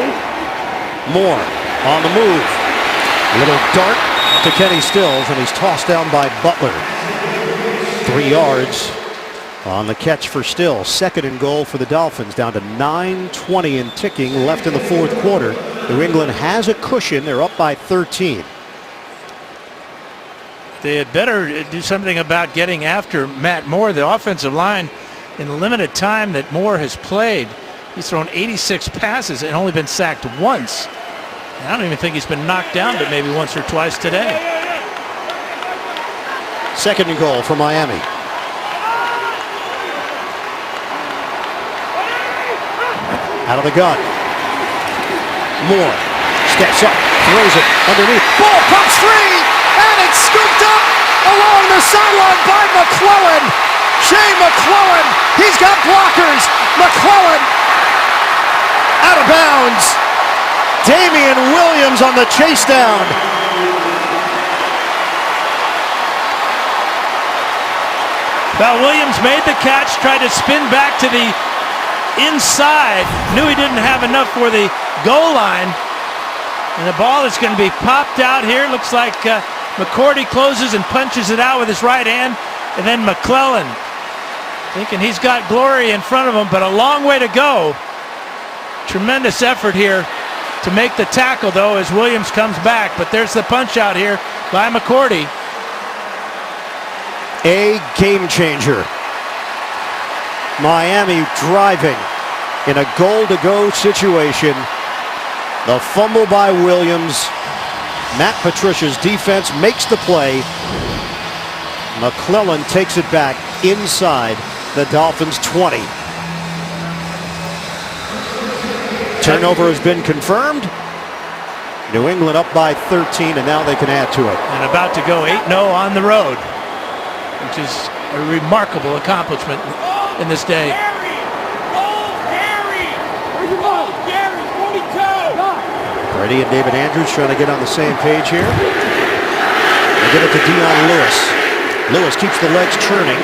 Moore on the move. Little dart to Kenny Stills, and he's tossed down by Butler. 3 yards on the catch for Stills. Second and goal for the Dolphins, down to 9:20 and ticking left in the fourth quarter. New England has a cushion. They're up by 13. They had better do something about getting after Matt Moore. The offensive line, in the limited time that Moore has played, he's thrown 86 passes and only been sacked once. And I don't even think he's been knocked down, but maybe once or twice today. Second and goal for Miami. Out of the gun. Moore steps up, throws it underneath. Ball comes free, and it's scooped up along the sideline by McClellan. Shea McClellan, he's got blockers. McClellan out of bounds. Damian Williams on the chase down. Well, Williams made the catch, tried to spin back to the inside, knew he didn't have enough for the goal line, and the ball is going to be popped out here. Looks like McCourty closes and punches it out with his right hand, and then McClellan thinking he's got glory in front of him, but a long way to go. Tremendous effort here to make the tackle, though, as Williams comes back, but there's the punch out here by McCourty. A game changer. Miami driving in a goal-to-go situation. The fumble by Williams. Matt Patricia's defense makes the play. McClellan takes it back inside the Dolphins' 20. Turnover has been confirmed. New England up by 13, and now they can add to it. And about to go 8-0 on the road, which is a remarkable accomplishment in this day. Brady and David Andrews trying to get on the same page here. They give it to Dion Lewis. Lewis keeps the legs churning.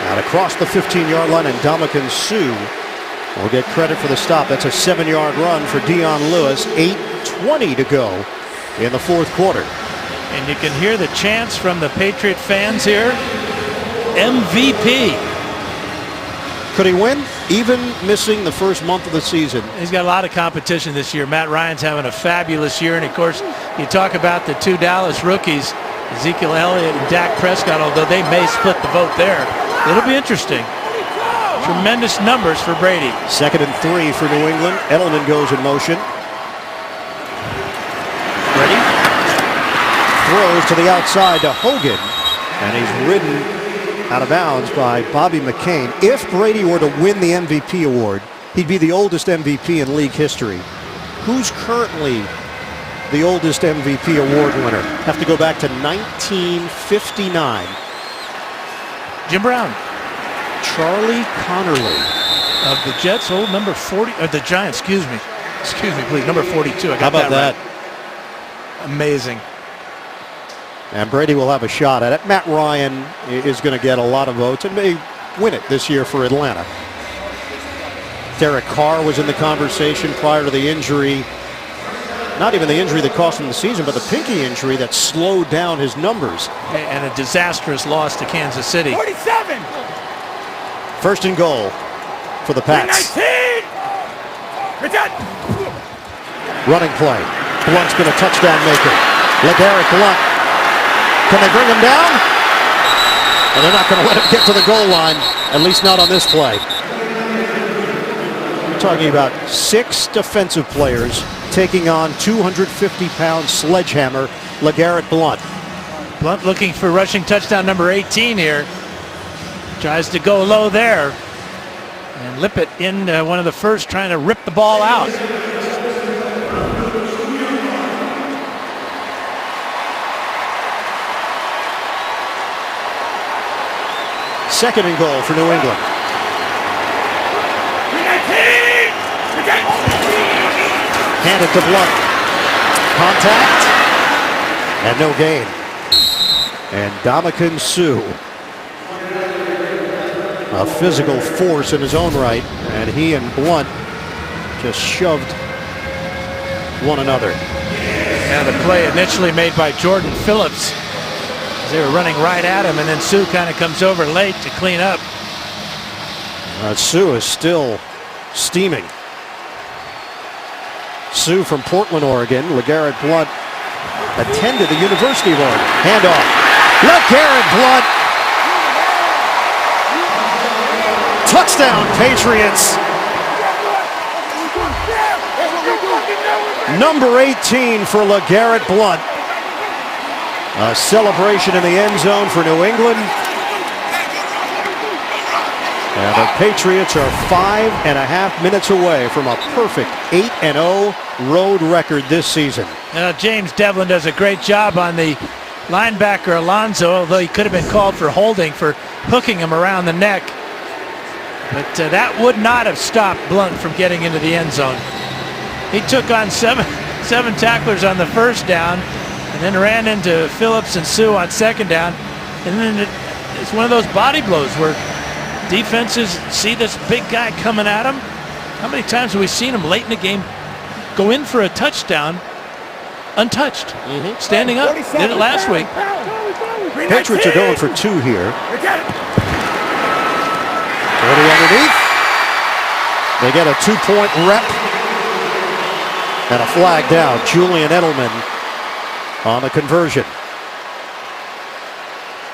Out across the 15-yard line, and Ndamukong Suh will get credit for the stop. That's a 7-yard run for Dion Lewis. 8:20 to go in the fourth quarter. And you can hear the chants from the Patriot fans here. MVP. Could he win? even missing the first month of the season. He's got a lot of competition this year. Matt Ryan's having a fabulous year. And, of course, you talk about the two Dallas rookies, Ezekiel Elliott and Dak Prescott, although they may split the vote there. It'll be interesting. Tremendous numbers for Brady. 2nd and 3 for New England. Edelman goes in motion. Ready? Throws to the outside to Hogan. And he's ridden out of bounds by Bobby McCain. If Brady were to win the MVP award, he'd be the oldest MVP in league history. Who's currently the oldest MVP award winner? Have to go back to 1959. Jim Brown. Charlie Connerly. Of the Jets, old number 40, or the Giants, excuse me, please, number 42. I got How about that? Right. Amazing. And Brady will have a shot at it. Matt Ryan is going to get a lot of votes and may win it this year for Atlanta. Derek Carr was in the conversation prior to the injury. Not even the injury that cost him the season, but the pinky injury that slowed down his numbers. And a disastrous loss to Kansas City. 47! 1st and goal for the Pats. 19! Running play. Blunt's been a touchdown maker. LeGarrette Blunt. Can they bring him down? And they're not going to let him get to the goal line, at least not on this play. We're talking about 6 defensive players taking on 250-pound sledgehammer LeGarrette Blunt. Blunt looking for rushing touchdown number 18 here. Tries to go low there. And Lippett in one of the first, trying to rip the ball out. Second and goal for New England. Handed to Blunt. Contact. And no gain. And Ndamukong Suh, a physical force in his own right, and he and Blunt just shoved one another. And the play initially made by Jordan Phillips. They were running right at him, and then Suh kind of comes over late to clean up. Suh is still steaming. Suh from Portland, Oregon. LeGarrette Blunt attended the University of Oregon. Handoff. LeGarrette Blunt. Touchdown, Patriots. Number 18 for LeGarrette Blunt. A celebration in the end zone for New England. And the Patriots are 5.5 minutes away from a perfect 8-0 road record this season. James Devlin does a great job on the linebacker Alonso, although he could have been called for holding for hooking him around the neck. But that would not have stopped Blunt from getting into the end zone. He took on seven tacklers on the first down, and then ran into Phillips and Suh on second down. And then it's one of those body blows where defenses see this big guy coming at them. How many times have we seen him late in the game go in for a touchdown untouched, standing up? Did it last week. Patriots are going for 2 here. 40 underneath. They get a 2-point rep and a flag down. Julian Edelman on the conversion.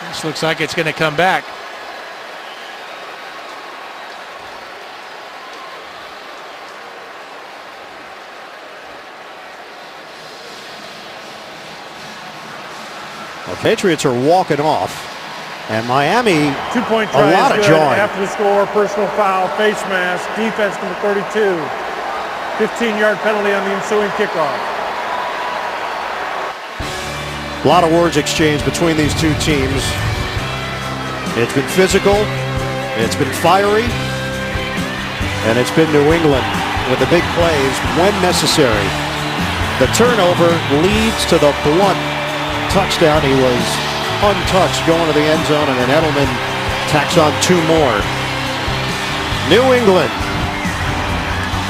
This looks like it's going to come back. The Patriots are walking off, and Miami 2-point a try lot is of good. jawing. After the score, personal foul, face mask, defense number 32. 15-yard penalty on the ensuing kickoff. A lot of words exchanged between these two teams. It's been physical, it's been fiery, and it's been New England with the big plays when necessary. The turnover leads to the Blunt touchdown. He was untouched going to the end zone, and then Edelman tacks on 2 more. New England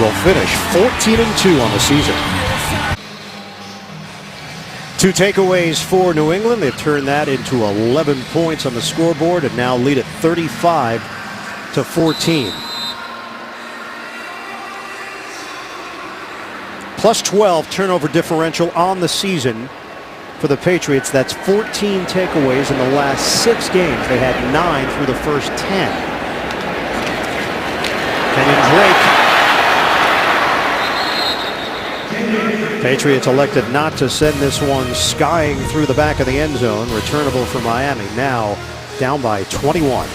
will finish 14-2 on the season. 2 takeaways for New England. They've turned that into 11 points on the scoreboard and now lead at 35-14. Plus 12 turnover differential on the season for the Patriots. That's 14 takeaways in the last 6 games. They had 9 through the first 10. Kenyon Drake. Patriots elected not to send this one skying through the back of the end zone. Returnable for Miami. Now down by 21.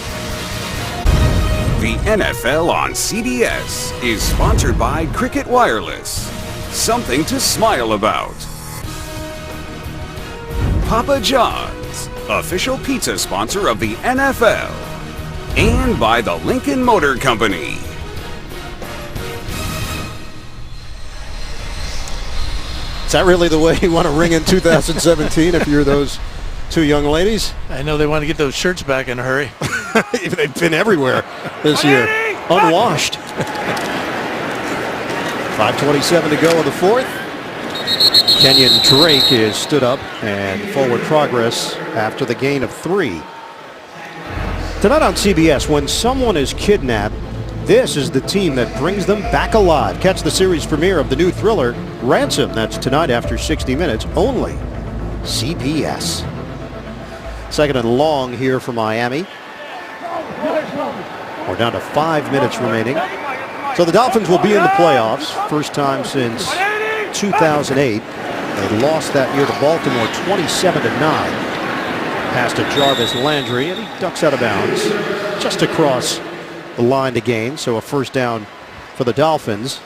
The NFL on CBS is sponsored by Cricket Wireless. Something to smile about. Papa John's, official pizza sponsor of the NFL. And by the Lincoln Motor Company. Is that really the way you want to ring in 2017 if you're those two young ladies? I know they want to get those shirts back in a hurry. They've been everywhere this year. Unwashed. 5:27 to go in the fourth. Kenyon Drake is stood up and forward progress after the gain of 3. Tonight on CBS, when someone is kidnapped, this is the team that brings them back alive. Catch the series premiere of the new thriller, Ransom. That's tonight after 60 minutes, only CBS. Second and long here for Miami. We're down to 5 minutes remaining. So the Dolphins will be in the playoffs. First time since 2008. They lost that year to Baltimore 27-9. Pass to Jarvis Landry, and he ducks out of bounds just across the line to gain. So a first down for the Dolphins.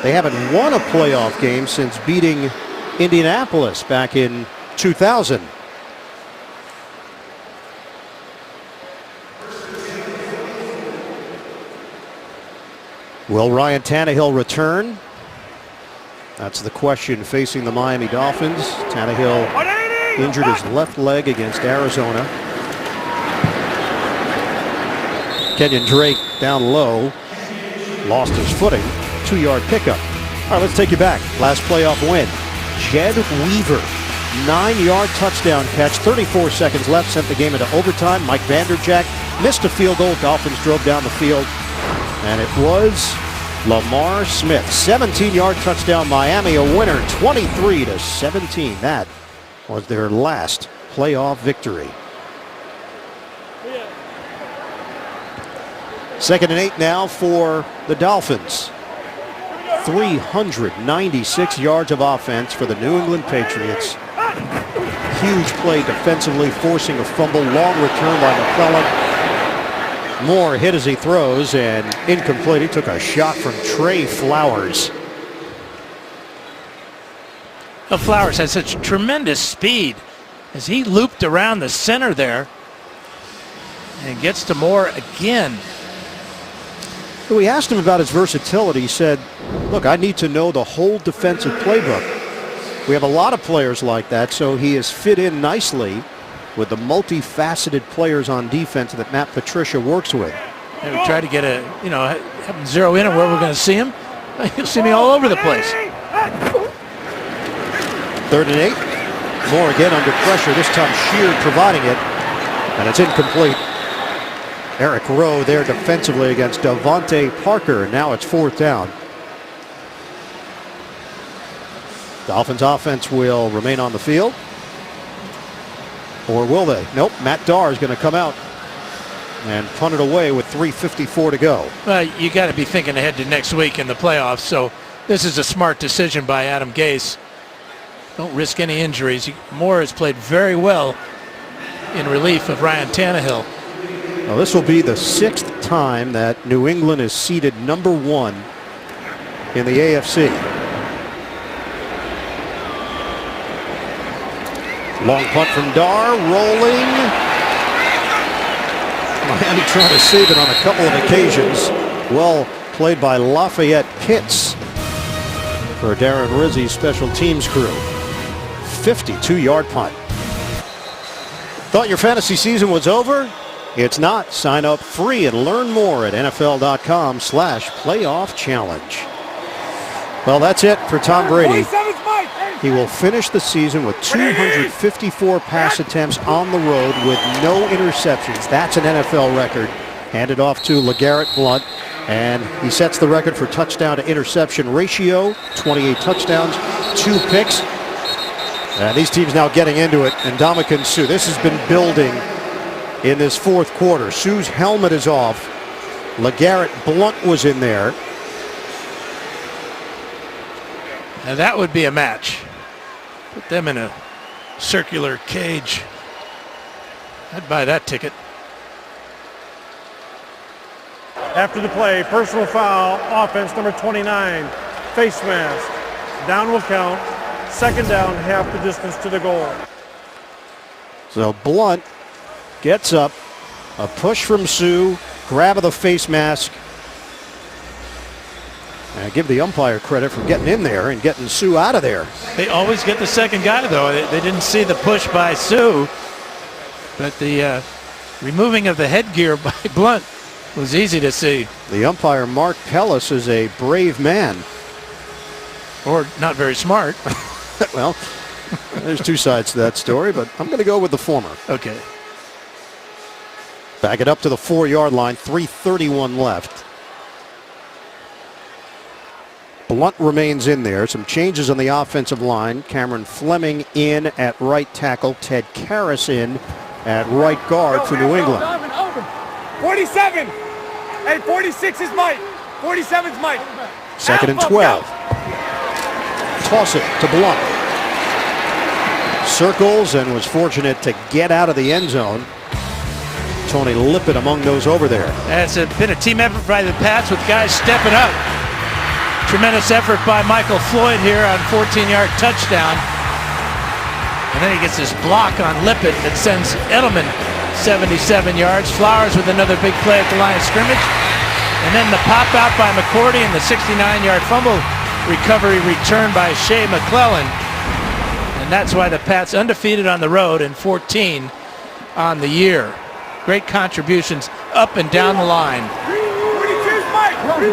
They haven't won a playoff game since beating Indianapolis back in 2000. Will Ryan Tannehill return? That's the question facing the Miami Dolphins. Tannehill injured his left leg against Arizona. Kenyon Drake down low. Lost his footing. 2-yard pickup. All right, let's take you back. Last playoff win. Jed Weaver. 9-yard touchdown catch. 34 seconds left. Sent the game into overtime. Mike Vanderjagt missed a field goal. Dolphins drove down the field. And it was Lamar Smith. 17-yard touchdown. Miami a winner. 23-17. That was their last playoff victory. Second and 8 now for the Dolphins. 396 yards of offense for the New England Patriots. Huge play defensively, forcing a fumble. Long return by McClellan. Moore hit as he throws and incomplete. He took a shot from Trey Flowers. Well, Flowers has such tremendous speed as he looped around the center there and gets to Moore again. We asked him about his versatility. He said, look, I need to know the whole defensive playbook. We have a lot of players like that, so he has fit in nicely with the multifaceted players on defense that Matt Patricia works with. And we try to get a, have him zero in on where we're going to see him. You'll see me all over the place. 3rd and 8. Moore again under pressure. This time Sheard providing it. And it's incomplete. Eric Rowe there defensively against Devontae Parker. Now it's 4th down. Dolphins offense will remain on the field. Or will they? Nope. Matt Darr is going to come out and punt it away with 3:54 to go. Well, you got to be thinking ahead to next week in the playoffs. So this is a smart decision by Adam Gase. Don't risk any injuries. Moore has played very well in relief of Ryan Tannehill. Well, this will be the 6th time that New England is seeded number 1 in the AFC. Long punt from Darr, rolling. Miami trying to save it on a couple of occasions. Well played by Lafayette Pitts for Darren Rizzi's special teams crew. 52-yard punt. Thought your fantasy season was over? It's not. Sign up free and learn more at NFL.com/playoff challenge. Well, that's it for Tom Brady. He will finish the season with 254 pass attempts on the road with no interceptions. That's an NFL record. Handed off to LeGarrette Blount, and he sets the record for touchdown to interception ratio. 28 touchdowns, 2 picks. And these teams now getting into it. And Ndamukong Suh, this has been building in this fourth quarter. Suh's helmet is off. LeGarrette Blount was in there. Now that would be a match. Put them in a circular cage. I'd buy that ticket. After the play, personal foul, offense number 29, face mask. Down will count. Second down, half the distance to the goal. So Blount gets up, a push from Suh, grab of the face mask. And I give the umpire credit for getting in there and getting Suh out of there. They always get the second guy, though. They didn't see the push by Suh, but the removing of the headgear by Blount was easy to see. The umpire, Mark Pellis, is a brave man. Or not very smart. Well, there's two sides to that story, but I'm going to go with the former. Okay. Back it up to the 4-yard line, 3:31 left. Blount remains in there. Some changes on the offensive line. Cameron Fleming in at right tackle. Ted Karras in at right guard for New England. 47. Hey, 46 is Mike. 47's Mike. Second and 12. Toss it to Blount. Circles and was fortunate to get out of the end zone. Tony Lippett among those over there. It's been a team effort by the Pats with guys stepping up. Tremendous effort by Michael Floyd here on 14-yard touchdown. And then he gets this block on Lippett that sends Edelman 77 yards. Flowers with another big play at the line of scrimmage. And then the pop out by McCourty and the 69-yard fumble recovery return by Shea McClellan. And that's why the Pats undefeated on the road and 14 on the year. Great contributions up and down the line.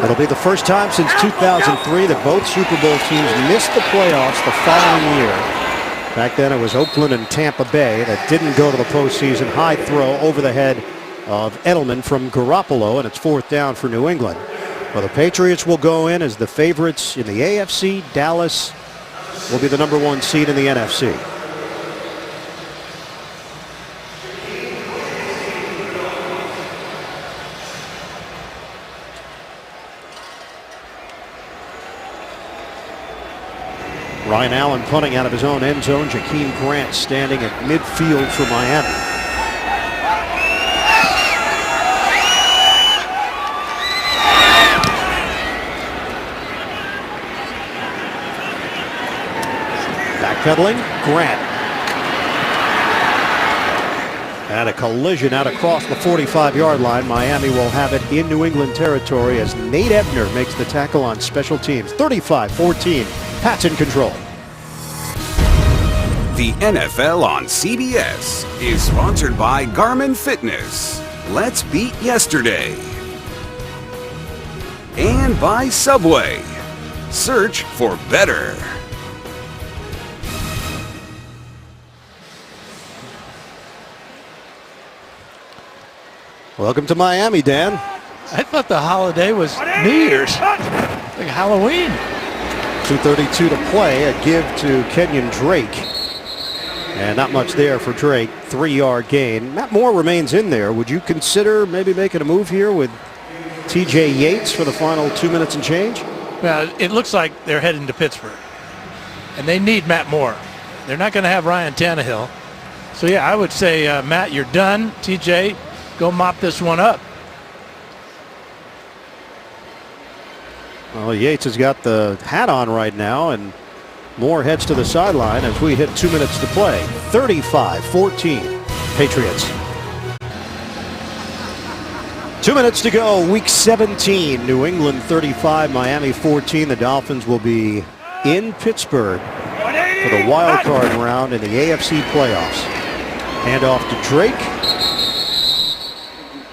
It'll be the first time since 2003 that both Super Bowl teams missed the playoffs the following year. Back then it was Oakland and Tampa Bay that didn't go to the postseason. High throw over the head of Edelman from Garoppolo, and it's 4th down for New England. Well, the Patriots will go in as the favorites in the AFC. Dallas will be the #1 seed in the NFC. Ryan Allen punting out of his own end zone. Jakeem Grant standing at midfield for Miami. Backpedaling, Grant. And a collision out across the 45-yard line. Miami will have it in New England territory as Nate Ebner makes the tackle on special teams. 35-14. Pats in control. The NFL on CBS is sponsored by Garmin Fitness. Let's beat yesterday. And by Subway. Search for better. Welcome to Miami, Dan. I thought the holiday was New Year's, like Halloween. 2:32 to play. A give to Kenyon Drake. And not much there for Drake. 3-yard gain. Matt Moore remains in there. Would you consider maybe making a move here with T.J. Yates for the final 2 minutes and change? Well, it looks like they're heading to Pittsburgh. And they need Matt Moore. They're not going to have Ryan Tannehill. So, yeah, I would say, Matt, you're done. T.J., go mop this one up. Well, Yates has got the hat on right now, and Moore heads to the sideline as we hit 2 minutes to play. 35-14, Patriots. 2 minutes to go, week 17. New England 35, Miami 14. The Dolphins will be in Pittsburgh for the wild card round in the AFC playoffs. Handoff to Drake.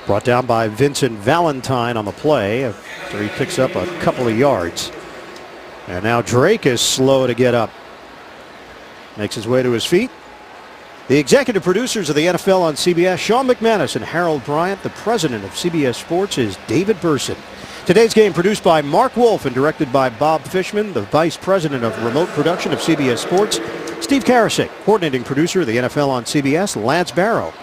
Brought down by Vincent Valentine on the play after he picks up a couple of yards. And now Drake is slow to get up. Makes his way to his feet. The executive producers of the NFL on CBS, Sean McManus and Harold Bryant. The president of CBS Sports is David Burson. Today's game produced by Mark Wolf and directed by Bob Fishman. The vice president of remote production of CBS Sports, Steve Karasik. Coordinating producer of the NFL on CBS, Lance Barrow.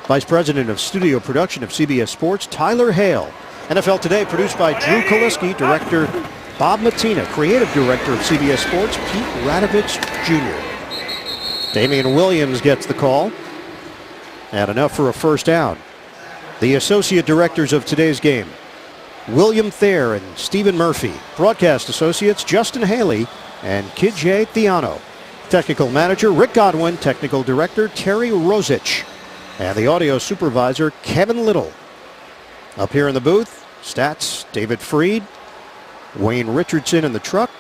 Vice president of studio production of CBS Sports, Tyler Hale. NFL Today produced by Drew Kaliski, director Bob Matina, creative director of CBS Sports, Pete Radovich Jr. Damian Williams gets the call, and enough for a first down. The associate directors of today's game, William Thayer and Stephen Murphy. Broadcast associates, Justin Haley and Kijay Theano. Technical manager, Rick Godwin. Technical director, Terry Rosich. And the audio supervisor, Kevin Little. Up here in the booth, stats, David Freed, Wayne Richardson in the truck,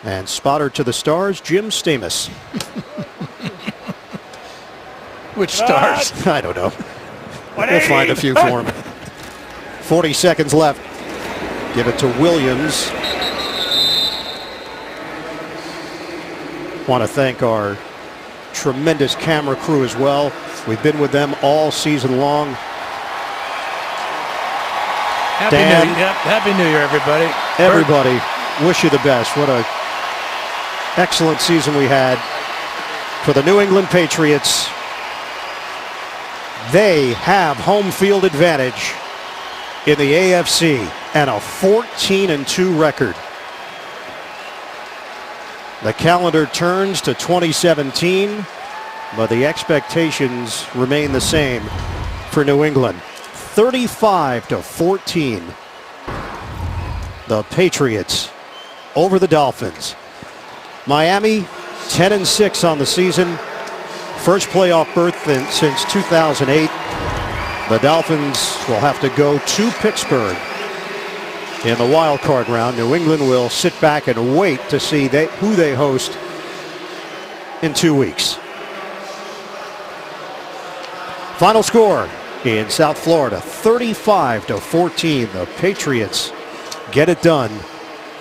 and spotter to the stars, Jim Stamus. Which stars? I don't know. We'll find a few for him. 40 seconds left. Give it to Williams. Want to thank our tremendous camera crew as well. We've been with them all season long. Happy New Year, everybody. Everybody, wish you the best. What a excellent season we had for the New England Patriots. They have home field advantage in the AFC and a 14-2 record. The calendar turns to 2017, but the expectations remain the same for New England. 35-14. The Patriots over the Dolphins. Miami 10-6 on the season. First playoff berth since 2008. The Dolphins will have to go to Pittsburgh in the wild card round. New England will sit back and wait to see who they host in 2 weeks. Final score in South Florida, 35-14. The Patriots get it done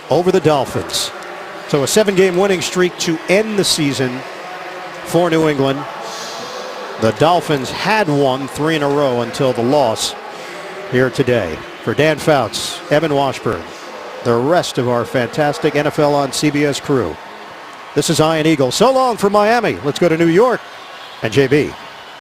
over the Dolphins. So a 7-game winning streak to end the season for New England. The Dolphins had won 3 in a row until the loss here today. For Dan Fouts, Evan Washburn, the rest of our fantastic NFL on CBS crew, this is Ian Eagle. So long from Miami. Let's go to New York and JB.